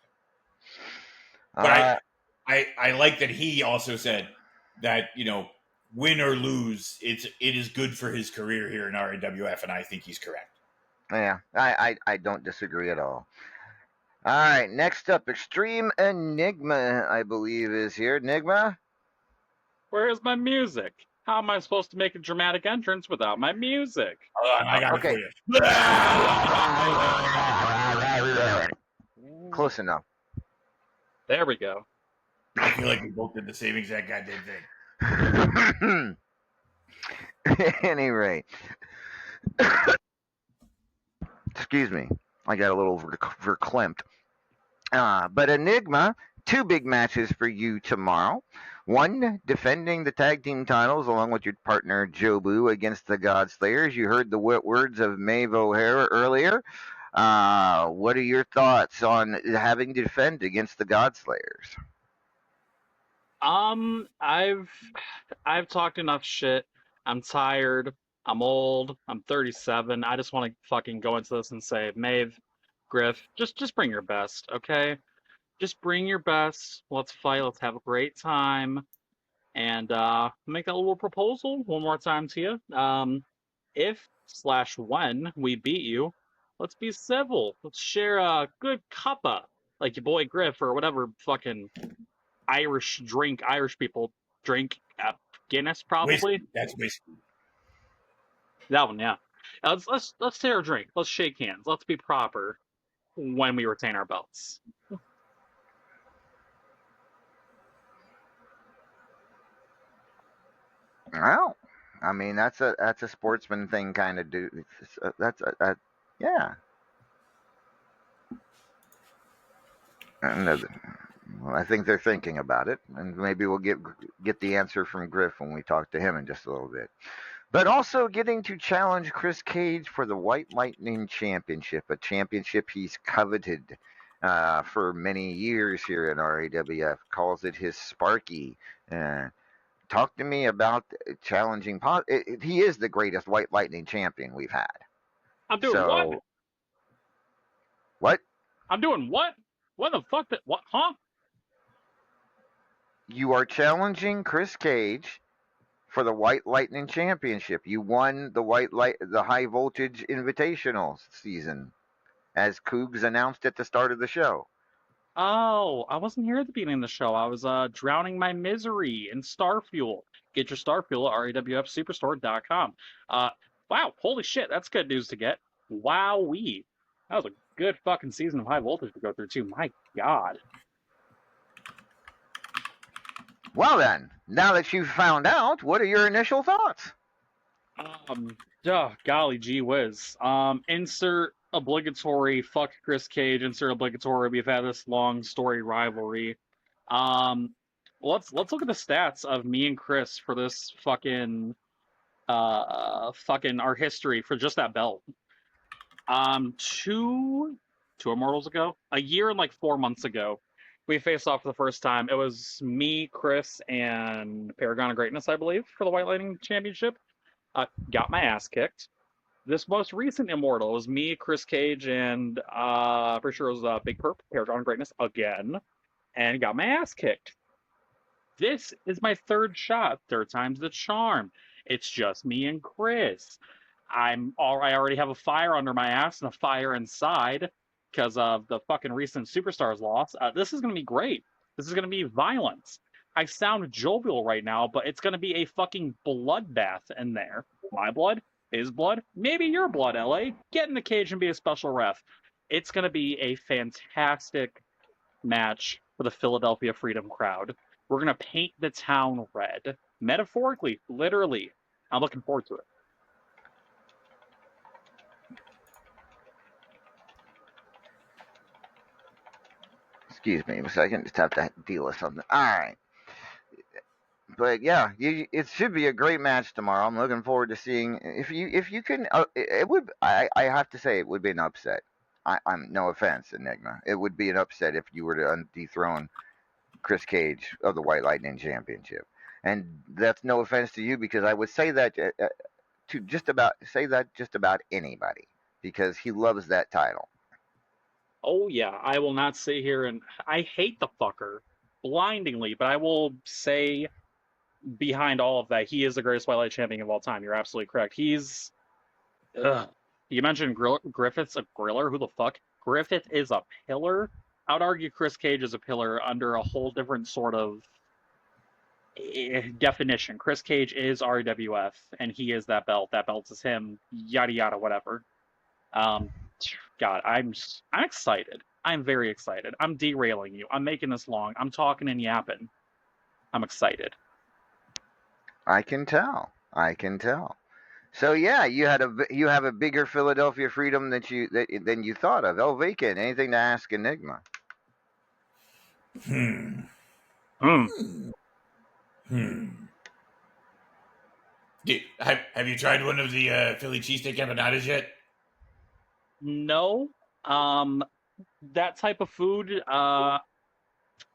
But Uh, I like that he also said that, win or lose, it is good for his career here in RAWF, and I think he's correct. yeah, I don't disagree at all. All right, next up, Extreme Enigma, I believe, is here. Enigma? Where's my music? How am I supposed to make a dramatic entrance without my music? I got Okay. it for you. Close enough. There we go. I feel like we both did the same exact goddamn thing. At any rate, excuse me, I got a little verklempt. But Enigma, two big matches for you tomorrow. One, defending the tag team titles along with your partner Jobu against the Godslayers. You heard the words of Maeve O'Hara earlier. What are your thoughts on having to defend against the Godslayers? I've talked enough shit. I'm tired. I'm old. I'm 37. I just want to fucking go into this and say, Maeve, Griff, just bring your best, okay? Just bring your best. Let's fight. Let's have a great time. And make that little proposal one more time to you. If/when we beat you, let's be civil. Let's share a good cuppa, like your boy Griff or whatever fucking Irish drink Irish people drink. Guinness, probably. Whiskey. That's whiskey. That one, yeah. Let's share a drink. Let's shake hands. Let's be proper when we retain our belts. Well, I mean that's a sportsman thing, kind of do. That's yeah. And well, I think they're thinking about it, and maybe we'll get the answer from Griff when we talk to him in just a little bit. But also getting to challenge Chris Cage for the White Lightning Championship, a championship he's coveted for many years here in RAWF. Calls it his Sparky. Talk to me about challenging. He is the greatest White Lightning champion we've had. I'm doing what? What? I'm doing what? What the fuck? What? Huh? You are challenging Chris Cage for the White Lightning Championship. You won the High Voltage Invitational season, as Cougs announced at the start of the show. Oh, I wasn't here at the beginning of the show. I was drowning my misery in Starfuel. Get your Starfuel at rawfsuperstore.com. Wow, holy shit, that's good news to get. Wowee. That was a good fucking season of High Voltage to go through, too. My God. Well then, now that you've found out, what are your initial thoughts? Golly gee whiz. Insert obligatory fuck Chris Cage, insert obligatory we've had this long story rivalry. Let's look at the stats of me and Chris for this fucking our history for just that belt. Two Immortals ago, a year and like 4 months ago, we faced off for the first time. It was me, Chris, and Paragon of Greatness, I believe, for the White Lightning Championship. Got my ass kicked. This most recent Immortal was me, Chris Cage, and pretty sure it was Big Perp, Paragon of Greatness again, and got my ass kicked. This is my third shot. Third time's the charm. It's just me and Chris. I already have a fire under my ass and a fire inside because of the fucking recent Superstars loss. This is going to be great. This is going to be violence. I sound jovial right now, but it's going to be a fucking bloodbath in there. My blood, his blood, maybe your blood, LA. Get in the cage and be a special ref. It's going to be a fantastic match for the Philadelphia Freedom crowd. We're going to paint the town red. Metaphorically, literally. I'm looking forward to it. Excuse me a second, just have to deal with something. All right. But yeah, it should be a great match tomorrow. I'm looking forward to seeing if you can. It would. I have to say it would be an upset. I'm no offense, Enigma. It would be an upset if you were to dethrone Chris Cage of the White Lightning Championship. And that's no offense to you, because I would say that to just about anybody, because he loves that title. Oh yeah, I will not sit here and I hate the fucker blindingly, but I will say behind all of that, he is the greatest White Light champion of all time. You're absolutely correct. He's ugh. You mentioned Griffith's a griller. Who the fuck? Griffith is a pillar. I would argue Chris Cage is a pillar under a whole different sort of definition. Chris Cage is RWF, and he is that belt. That belt is him. Yada yada, whatever. Um, God, I'm excited. I'm very excited. I'm derailing you. I'm making this long. I'm talking and yapping. I'm excited. I can tell. I can tell. So yeah, you have a bigger Philadelphia Freedom than you thought of. El Vacant. Anything to ask Enigma? Hmm. Mm. Hmm. Have you tried one of the Philly cheesesteak empanadas yet? No. Um, that type of food, I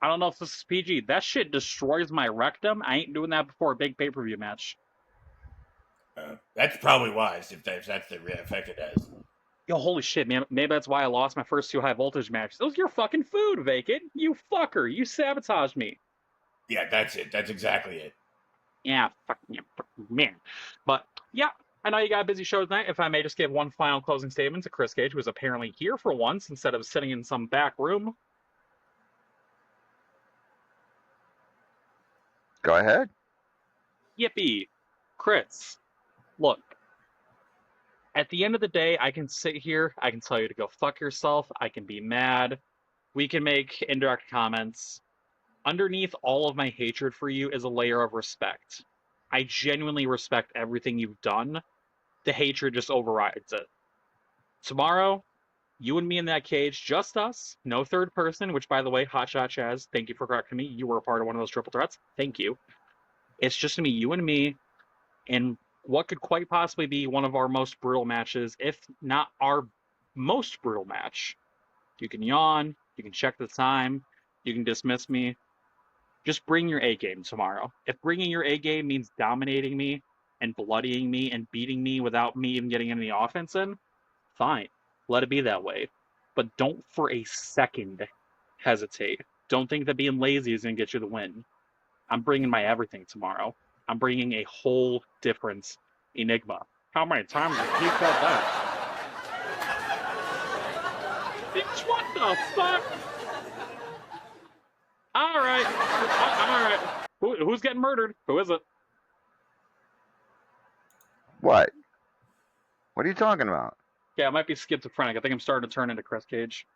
don't know if this is PG. That shit destroys my rectum. I ain't doing that before a big pay-per-view match. That's probably wise if that's the effect it has. Yo, holy shit, man. Maybe that's why I lost my first 2 high voltage matches. It was your fucking food, Vacant. You fucker. You sabotaged me. Yeah, that's it. That's exactly it. Yeah, fuck yeah, man. But yeah, I know you got a busy show tonight. If I may just give one final closing statement to Chris Cage, who is apparently here for once instead of sitting in some back room. Go ahead. Yippee. Chris, look. At the end of the day, I can sit here, I can tell you to go fuck yourself, I can be mad, we can make indirect comments. Underneath all of my hatred for you is a layer of respect. I genuinely respect everything you've done. The hatred just overrides it. Tomorrow, you and me in that cage, just us, no third person, which by the way, Hotshot Chaz, thank you for correcting me. You were a part of one of those triple threats. Thank you. It's just me, you and me, in what could quite possibly be one of our most brutal matches, if not our most brutal match. You can yawn, you can check the time, you can dismiss me. Just bring your A game tomorrow. If bringing your A game means dominating me and bloodying me and beating me without me even getting any offense in, fine. Let it be that way. But don't for a second hesitate. Don't think that being lazy is going to get you the win. I'm bringing my everything tomorrow. I'm bringing a whole different Enigma. How many times have he said that? Bitch, what the fuck? All right. All right. Who's getting murdered? Who is it? What? What are you talking about? Yeah, it might be schizophrenic. I think I'm starting to turn into Chris Cage.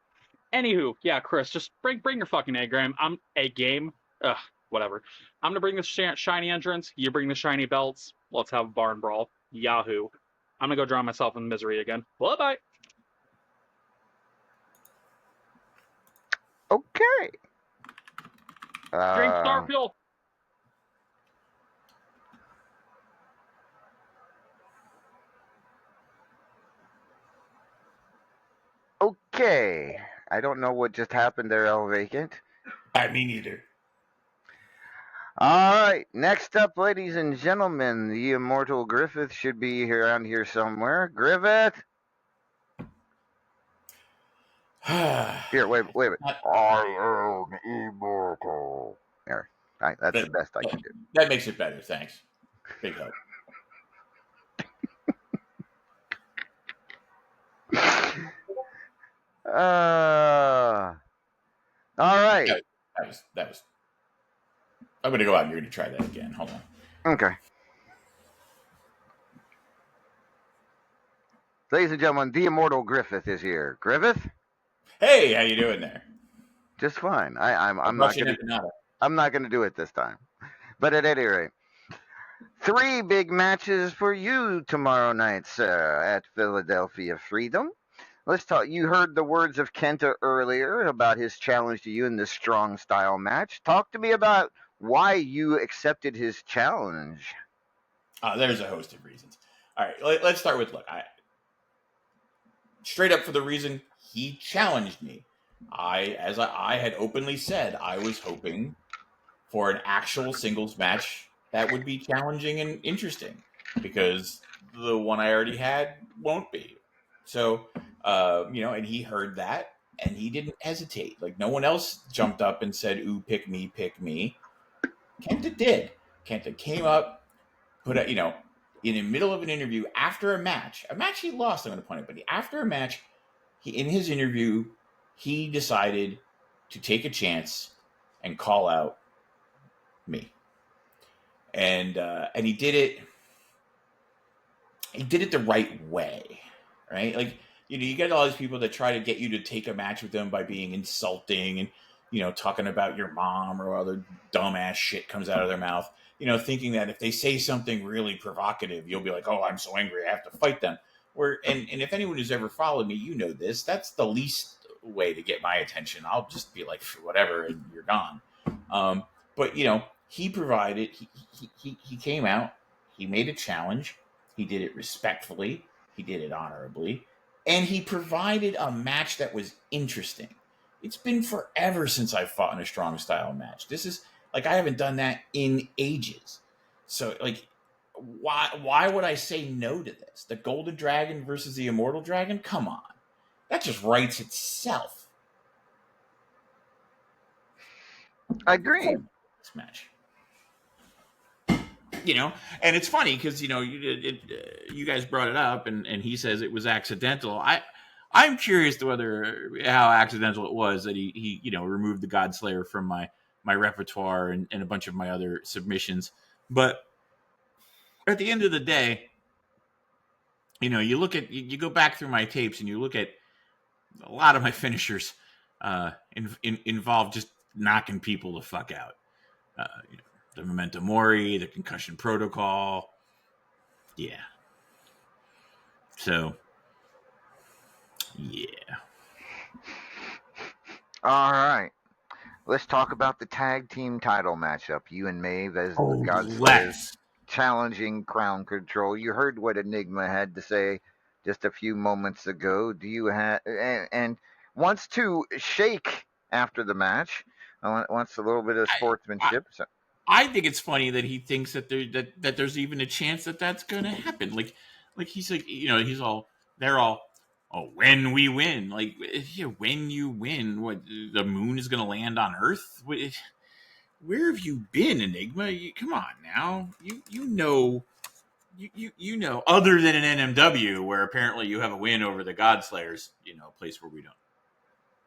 Anywho, yeah, Chris, just bring your fucking A game. I'm A game. Ugh, whatever. I'm gonna bring this shiny entrance. You bring the shiny belts. Let's have a barn brawl. Yahoo. I'm gonna go drown myself in misery again. Bye bye. Okay. Drink Star Fuel. Okay. I don't know what just happened there, El Vacant. Me neither. All right. Next up, ladies and gentlemen, the immortal Griffith should be here around here somewhere. Griffith. Here, wait. I am immortal. There. That's the best I can do. That makes it better. Thanks. Big help. All right. That was. I'm gonna go out and you're gonna try that again. Hold on. Okay. Ladies and gentlemen, the immortal Griffith is here. Griffith? Hey, how you doing there? Just fine. I'm not gonna do it this time. But at any rate, 3 big matches for you tomorrow night, sir, at Philadelphia Freedom. Let's talk. You heard the words of Kenta earlier about his challenge to you in this strong style match. Talk to me about why you accepted his challenge. There's a host of reasons. All right, let's start with straight up for the reason he challenged me. I had openly said, I was hoping for an actual singles match that would be challenging and interesting, because the one I already had won't be. So, and he heard that and he didn't hesitate. Like, no one else jumped up and said, "Ooh, pick me, pick me." Kenta did. Kenta came up, put a, in the middle of an interview after a match he lost, I'm going to point it, but after a match, in his interview, he decided to take a chance and call out me, and he did it. He did it the right way, right? Like, you get all these people that try to get you to take a match with them by being insulting and talking about your mom or other dumbass shit comes out of their mouth. Thinking that if they say something really provocative, you'll be like, "Oh, I'm so angry, I have to fight them." And if anyone who's ever followed me, this. That's the least way to get my attention. I'll just be like, whatever, and you're gone. But he provided. He came out. He made a challenge. He did it respectfully. He did it honorably. And he provided a match that was interesting. It's been forever since I've fought in a strong style match. This is like, I haven't done that in ages. So, like, why would I say no to this? The Golden Dragon versus the Immortal Dragon? Come on. That just writes itself. Agreed. This match. And it's funny because you guys brought it up, and he says it was accidental. I'm curious to how accidental it was that he removed the Godslayer from my repertoire and a bunch of my other submissions. But at the end of the day, you go back through my tapes and you look at a lot of my finishers involve just knocking people the fuck out. The Memento Mori, the Concussion Protocol. Yeah. So, yeah. All right. Let's talk about the tag team title matchup. You and Maeve as the Godslayers challenging Crown Control. You heard what Enigma had to say just a few moments ago. Do you have and wants to shake after the match? Wants a little bit of sportsmanship. I think it's funny that he thinks that there's even a chance that that's going to happen. Like he's like, they're all, "Oh, when we win." Like, when you win, what, the moon is going to land on Earth? Where have you been, Enigma? Come on now. You know, other than an NMW where apparently you have a win over the Godslayers, a place where we don't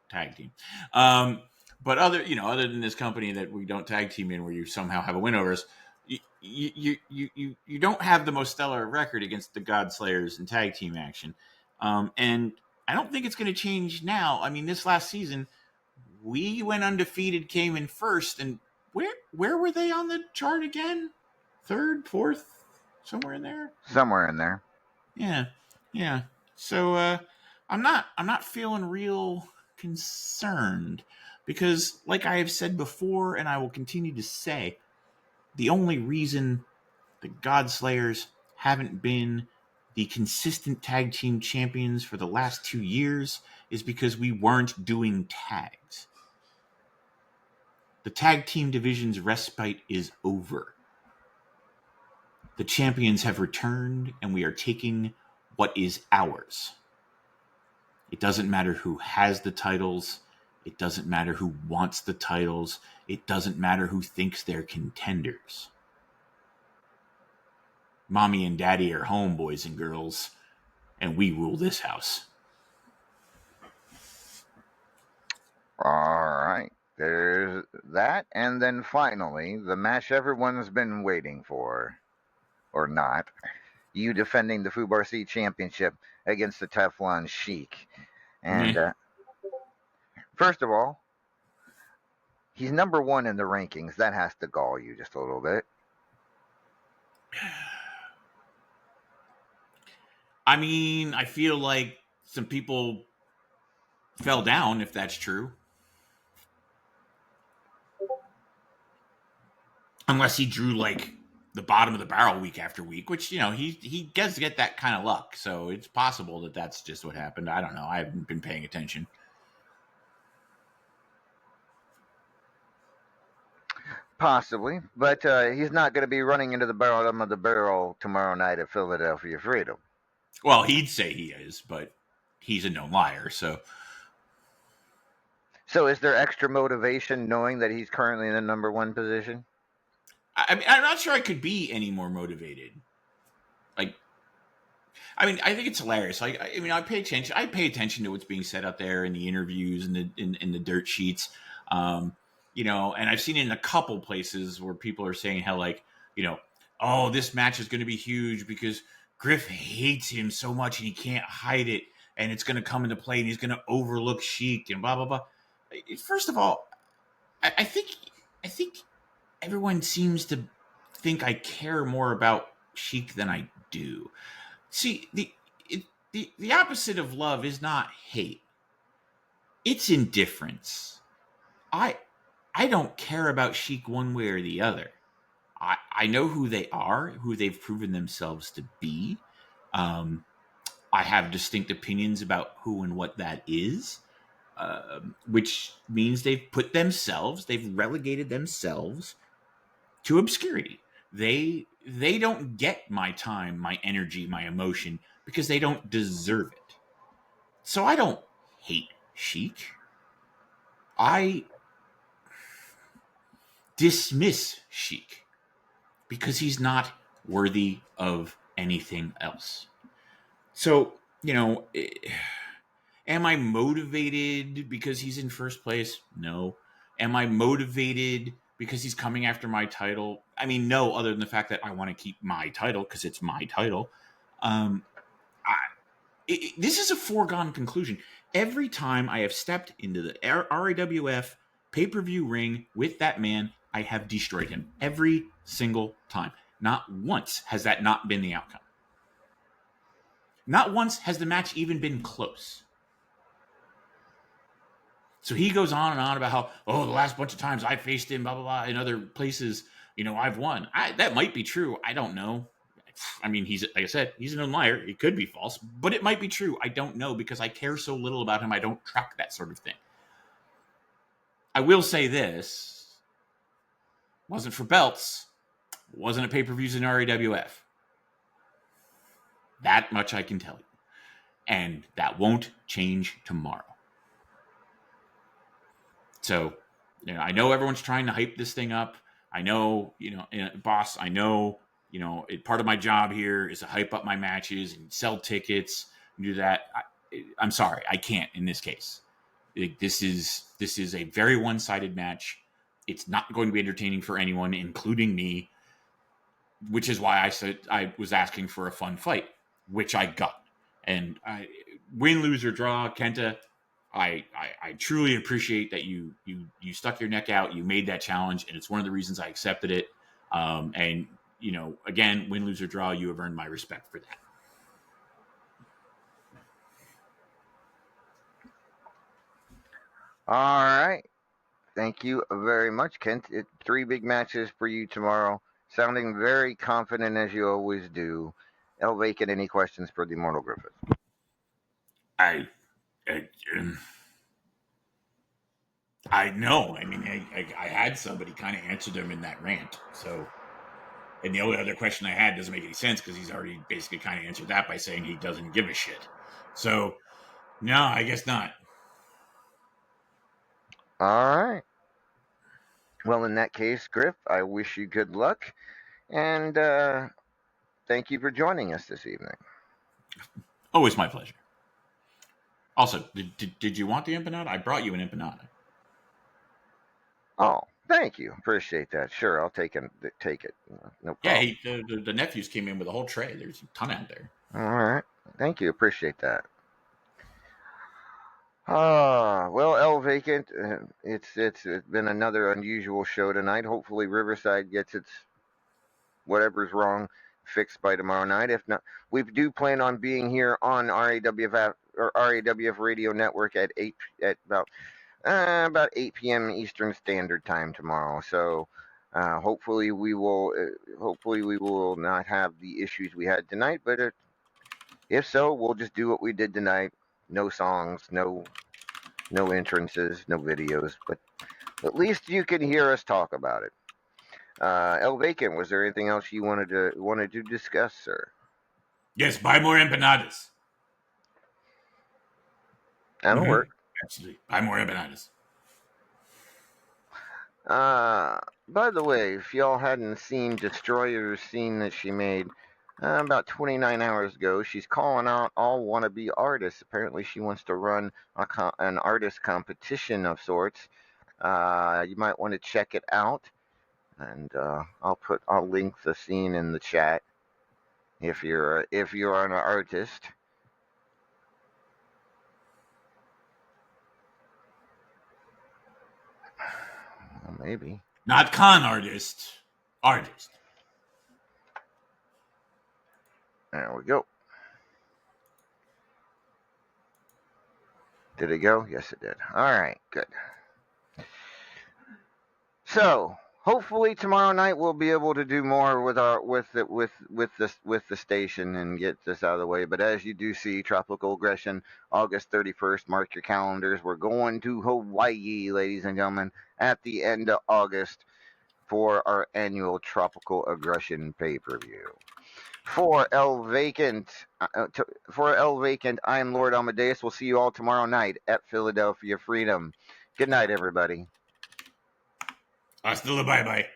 tag team. But other than this company that we don't tag team in, where you somehow have a win over us, you don't have the most stellar record against the Godslayers in tag team action. And I don't think it's going to change now. I mean, this last season, we went undefeated, came in first, and where were they on the chart again? Third, fourth, somewhere in there. Somewhere in there. Yeah. So I'm not feeling real concerned, because, like I have said before, and I will continue to say, the only reason the Godslayers haven't been the consistent tag team champions for the last 2 years is because we weren't doing tags. The tag team division's respite is over. The champions have returned, and we are taking what is ours. It doesn't matter who has the titles. It doesn't matter who wants the titles. It doesn't matter who thinks they're contenders. Mommy and Daddy are home, boys and girls, and we rule this house. All right. There's that. And then finally, the match everyone's been waiting for, or not. You defending the Fubar C Championship against the Teflon Sheik. And first of all, he's number one in the rankings. That has to gall you just a little bit. I mean, I feel like some people fell down, if that's true. Unless he drew like the bottom of the barrel week after week, which, he does get that kind of luck. So it's possible that that's just what happened. I don't know. I haven't been paying attention. Possibly, but he's not going to be running into the bottom of the barrel tomorrow night at Philadelphia Freedom. Well, he'd say he is, but he's a known liar. So is there extra motivation knowing that he's currently in the number one position? I mean, I'm not sure I could be any more motivated. Like, I mean, I think it's hilarious. Like, I mean, I pay attention to what's being said out there in the interviews and in the dirt sheets. And I've seen it in a couple places where people are saying how, like, oh, this match is going to be huge because Griff hates him so much and he can't hide it, and it's going to come into play and he's going to overlook Sheik and blah blah blah. First of all, I think everyone seems to think I care more about Sheik than I do. See, the opposite of love is not hate. It's indifference. I don't care about Sheik one way or the other. I know who they are, who they've proven themselves to be. I have distinct opinions about who and what that is, which means they've relegated themselves to obscurity. They don't get my time, my energy, my emotion because they don't deserve it. So I don't hate Sheik. I dismiss Sheik because he's not worthy of anything else. So, am I motivated because he's in first place? No. Am I motivated because he's coming after my title? I mean, no, other than the fact that I want to keep my title because it's my title. This is a foregone conclusion. Every time I have stepped into the RAWF pay-per-view ring with that man, I have destroyed him every single time. Not once has that not been the outcome. Not once has the match even been close. So he goes on and on about how, the last bunch of times I faced him, blah, blah, blah, in other places, I've won. That might be true. I don't know. I mean, he's, like I said, he's a known liar. It could be false, but it might be true. I don't know because I care so little about him. I don't track that sort of thing. I will say this. Wasn't for belts. Wasn't a pay-per-views in RAWF. That much I can tell you. And that won't change tomorrow. So, I know everyone's trying to hype this thing up. I know, boss, I know, part of my job here is to hype up my matches and sell tickets and do that. I'm sorry, I can't in this case. This is a very one-sided match. It's not going to be entertaining for anyone, including me, which is why I said I was asking for a fun fight, which I got. And win, lose, or draw, Kenta, I truly appreciate that you stuck your neck out. You made that challenge, and it's one of the reasons I accepted it. And again, win, lose, or draw, you have earned my respect for that. All right. Thank you very much, Kent. 3 big matches for you tomorrow. Sounding very confident as you always do. El Vacant, any questions for the Immortal Griffith? I know. I mean, I had somebody kind of answer them in that rant. So, and the only other question I had doesn't make any sense because he's already basically kind of answered that by saying he doesn't give a shit. So, no, I guess not. All right. Well, in that case, Griff, I wish you good luck. And thank you for joining us this evening. Always my pleasure. Also, did you want the empanada? I brought you an empanada. Oh, thank you. Appreciate that. Sure, I'll take it. No problem. Yeah, the nephews came in with a whole tray. There's a ton out there. All right. Thank you. Appreciate that. Well, El Vacant, it's been another unusual show tonight. Hopefully, Riverside gets its whatever's wrong fixed by tomorrow night. If not, we do plan on being here on RAWF Radio Network at about 8 p.m. Eastern Standard Time tomorrow. So hopefully we will not have the issues we had tonight. But if so, we'll just do what we did tonight. No songs, no entrances, no videos. But at least you can hear us talk about it. El Vacant, was there anything else you wanted to discuss, sir? Yes, buy more empanadas. That'll work. Absolutely, buy more empanadas. By the way, if y'all hadn't seen Destroyer's scene that she made about 29 hours ago, she's calling out all wannabe artists. Apparently, she wants to run an artist competition of sorts. You might want to check it out, and I'll link the scene in the chat if you're an artist. Well, maybe. Not con artist. Artist. There we go. Did it go? Yes, it did. All right, good. So hopefully tomorrow night we'll be able to do more with the station and get this out of the way. But as you do see, Tropical Aggression, August 31st. Mark your calendars. We're going to Hawaii, ladies and gentlemen, at the end of August for our annual Tropical Aggression pay-per-view. For El Vacant, I am Lord Amadeus. We'll see you all tomorrow night at Philadelphia Freedom. Good night, everybody. Hasta la bye-bye.